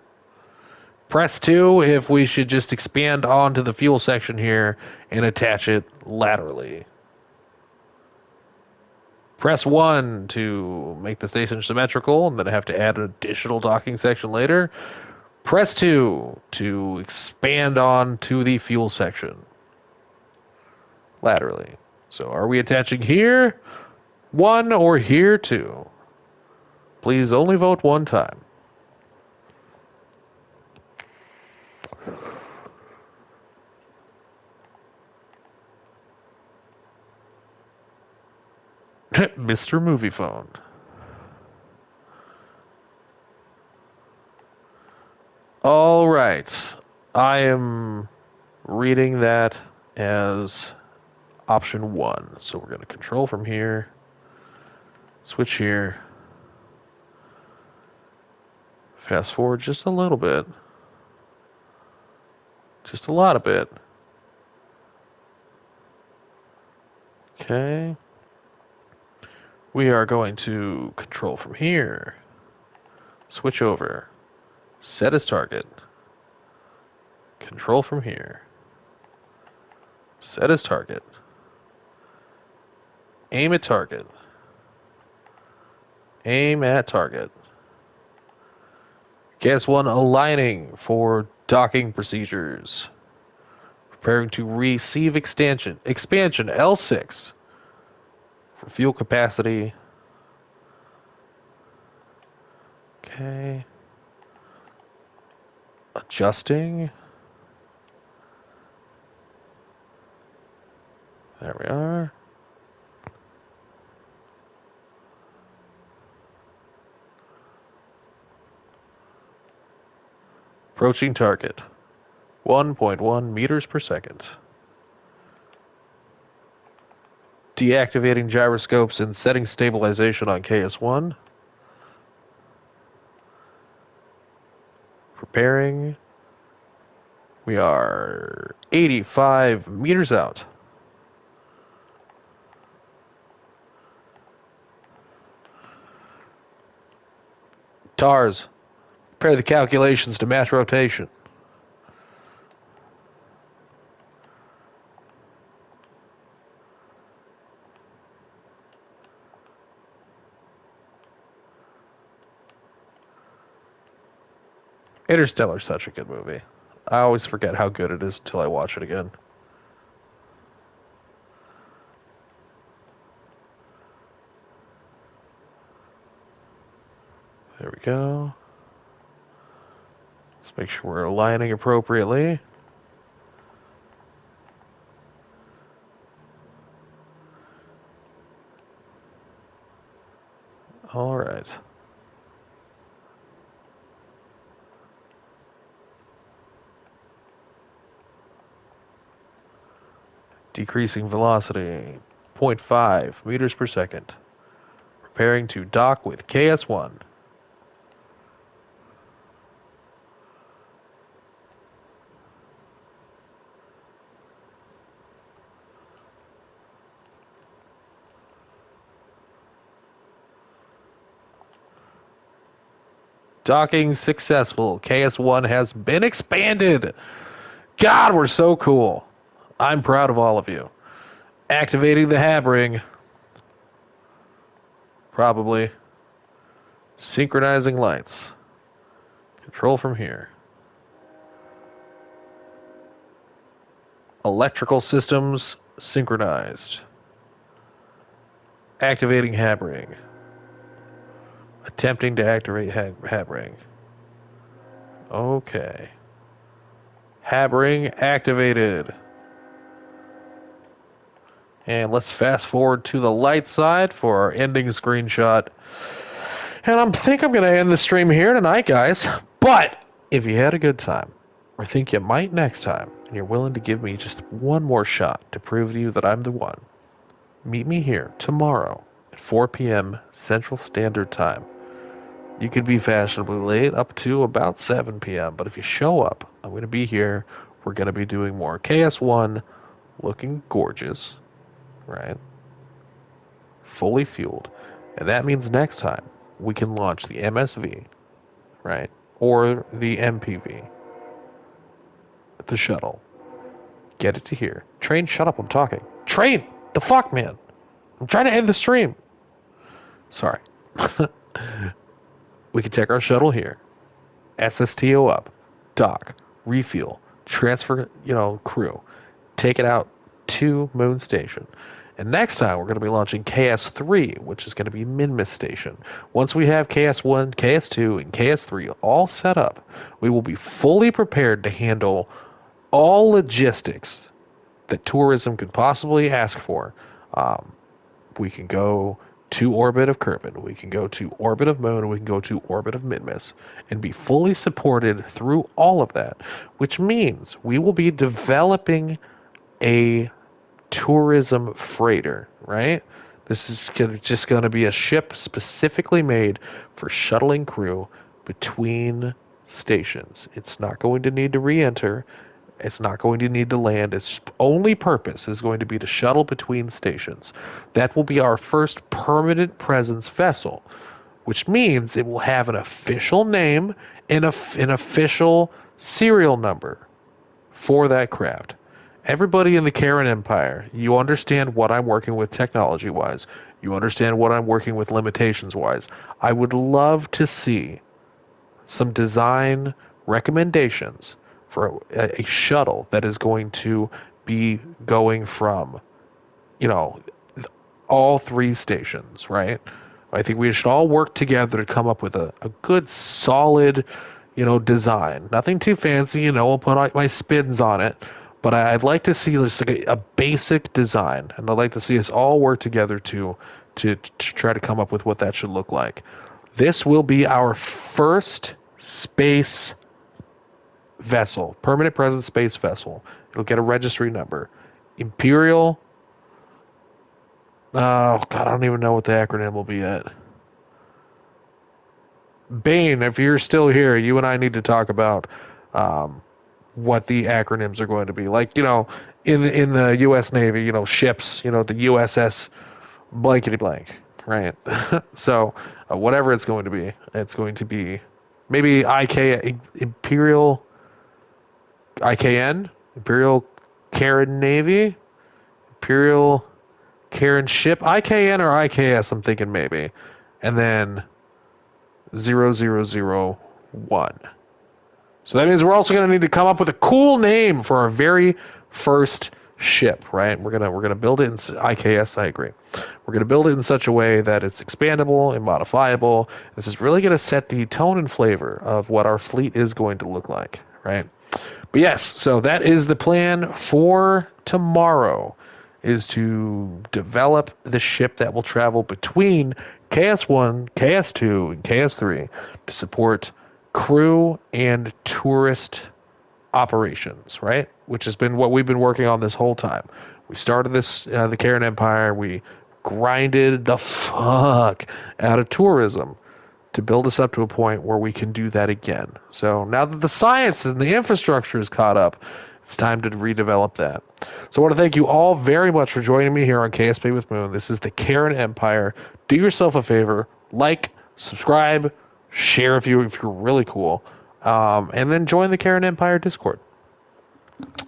Press 2 if we should just expand onto the fuel section here and attach it laterally. Press 1 to make the station symmetrical and then I have to add an additional docking section later. Press 2 to expand on to the fuel section laterally. So are we attaching here 1 or here 2? Please only vote one time. Mr. Movie Phone. All right. I am reading that as option 1. So we're going to control from here. Switch here. Fast forward just a little bit. Just a lot of bit. Okay. We are going to control from here. Switch over. Set as target. Control from here. Set as target. Aim at target. Aim at target. KS-1 aligning for docking procedures. Preparing to receive expansion L6 for fuel capacity. Okay. Adjusting. There we are. Approaching target. 1.1 meters per second. Deactivating gyroscopes and setting stabilization on KS-1. Preparing. We are 85 meters out. TARS, prepare the calculations to match rotation. Interstellar's such a good movie. I always forget how good it is until I watch it again. There we go. Let's make sure we're aligning appropriately. All right. Decreasing velocity, 0.5 meters per second. Preparing to dock with KS-1. Docking successful. KS-1 has been expanded. God, we're so cool. I'm proud of all of you. Activating the hab ring. Probably. Synchronizing lights. Control from here. Electrical systems synchronized. Activating hab ring. Attempting to activate hab ring. Okay. Hab ring activated. And let's fast forward to the light side for our ending screenshot. And I think I'm going to end the stream here tonight, guys. But if you had a good time, or think you might next time, and you're willing to give me just one more shot to prove to you that I'm the one, meet me here tomorrow at 4 p.m. Central Standard Time. You could be fashionably late up to about 7 p.m., but if you show up, I'm going to be here. We're going to be doing more KS-1, looking gorgeous, right? Fully fueled. And that means next time we can launch the MSV, right? Or the MPV, the shuttle. Get it to here. Train, shut up, I'm talking. Train! The fuck, man? I'm trying to end the stream. Sorry. We can take our shuttle here. SSTO up. Dock. Refuel. Transfer, crew. Take it out to Moon Station. And next time, we're going to be launching KS-3, which is going to be Minmus Station. Once we have KS-1, KS-2, and KS-3 all set up, we will be fully prepared to handle all logistics that tourism could possibly ask for. We can go to orbit of Kerbin, we can go to orbit of Moon, we can go to orbit of Minmus, and be fully supported through all of that, which means we will be developing a tourism freighter, right? This is just going to be a ship specifically made for shuttling crew between stations. It's not going to need to re-enter. It's not going to need to land. Its only purpose is going to be to shuttle between stations. That will be our first permanent presence vessel, which means it will have an official name and an official serial number for that craft. Everybody in the Kerran Empire, you understand what I'm working with technology-wise. You understand what I'm working with limitations-wise. I would love to see some design recommendations for a shuttle that is going to be going from, all three stations, right? I think we should all work together to come up with a good, solid, design. Nothing too fancy, I'll put my spins on it. But I'd like to see just like a basic design, and I'd like to see us all work together to try to come up with what that should look like. This will be our first space vessel, permanent presence space vessel. It'll get a registry number. Imperial. Oh, God, I don't even know what the acronym will be yet. Bane, if you're still here, you and I need to talk about what the acronyms are going to be. Like, in the U.S. Navy, ships, the USS blankety blank, right? So, whatever it's going to be maybe Imperial IKN, Imperial Kerran Navy, Imperial Kerran Ship, IKN or IKS, I'm thinking maybe. And then 0001. So that means we're also going to need to come up with a cool name for our very first ship, right? We're gonna build it in IKS. I agree. We're gonna build it in such a way that it's expandable and modifiable. This is really gonna set the tone and flavor of what our fleet is going to look like, right? But yes, so that is the plan for tomorrow, is to develop the ship that will travel between KS-1, KS-2, and KS-3 to support crew and tourist operations, right? Which has been what we've been working on this whole time. We started this, the Kerran Empire. We grinded the fuck out of tourism to build us up to a point where we can do that again. So now that the science and the infrastructure is caught up, it's time to redevelop that. So I want to thank you all very much for joining me here on KSP with Moon. This is the Kerran Empire. Do yourself a favor, like, subscribe, share if you're really cool, and then join the Kerran Empire Discord.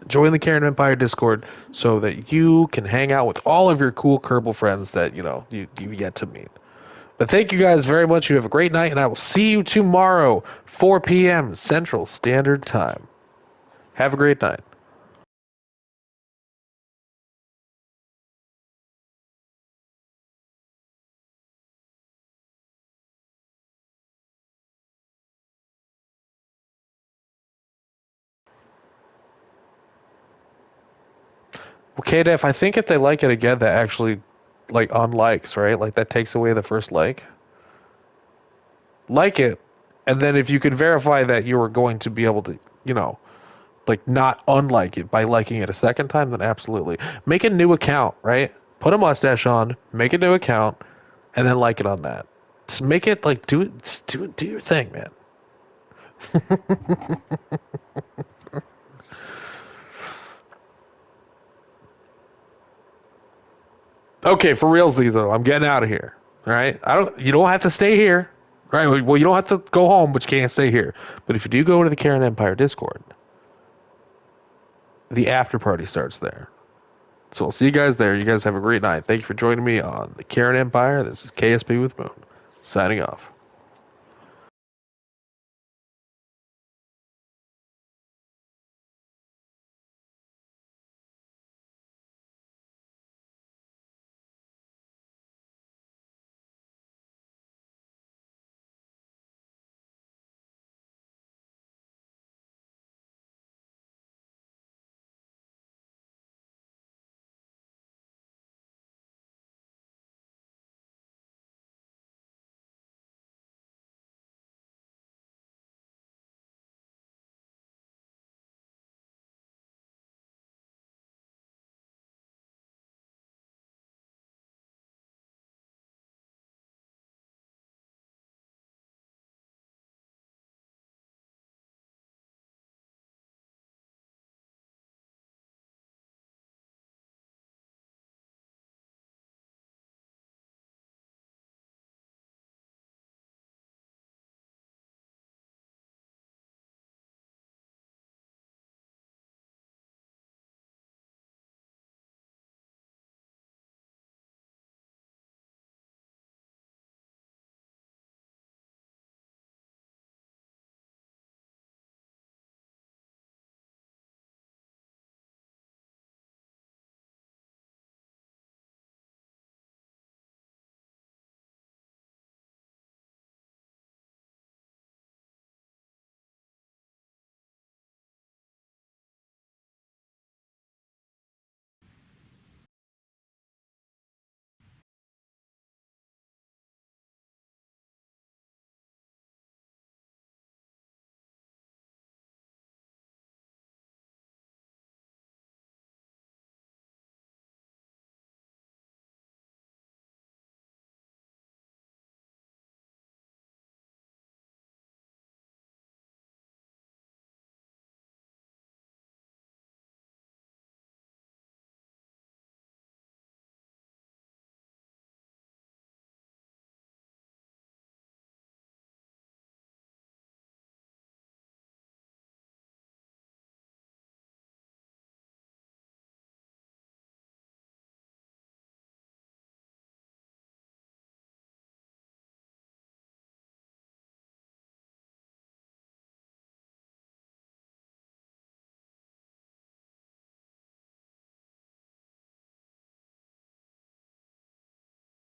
Join the Kerran Empire Discord so that you can hang out with all of your cool Kerbal friends that you yet to meet. But thank you guys very much. You have a great night, and I will see you tomorrow, 4 p.m. Central Standard Time. Have a great night. Okay, Def, I think if they like it again, that actually, like, unlikes, right? Like, that takes away the first like. Like it, and then if you can verify that you are going to be able to, like, not unlike it by liking it a second time, then absolutely. Make a new account, right? Put a mustache on, make a new account, and then like it on that. Just make it, like, do your thing, man. Okay, for realsies though, I'm getting out of here. All right, you don't have to stay here. Right? Well, you don't have to go home, but you can't stay here. But if you do go to the Kerran Empire Discord, the after party starts there. So I'll see you guys there. You guys have a great night. Thank you for joining me on the Kerran Empire. This is KSP with Moon, signing off.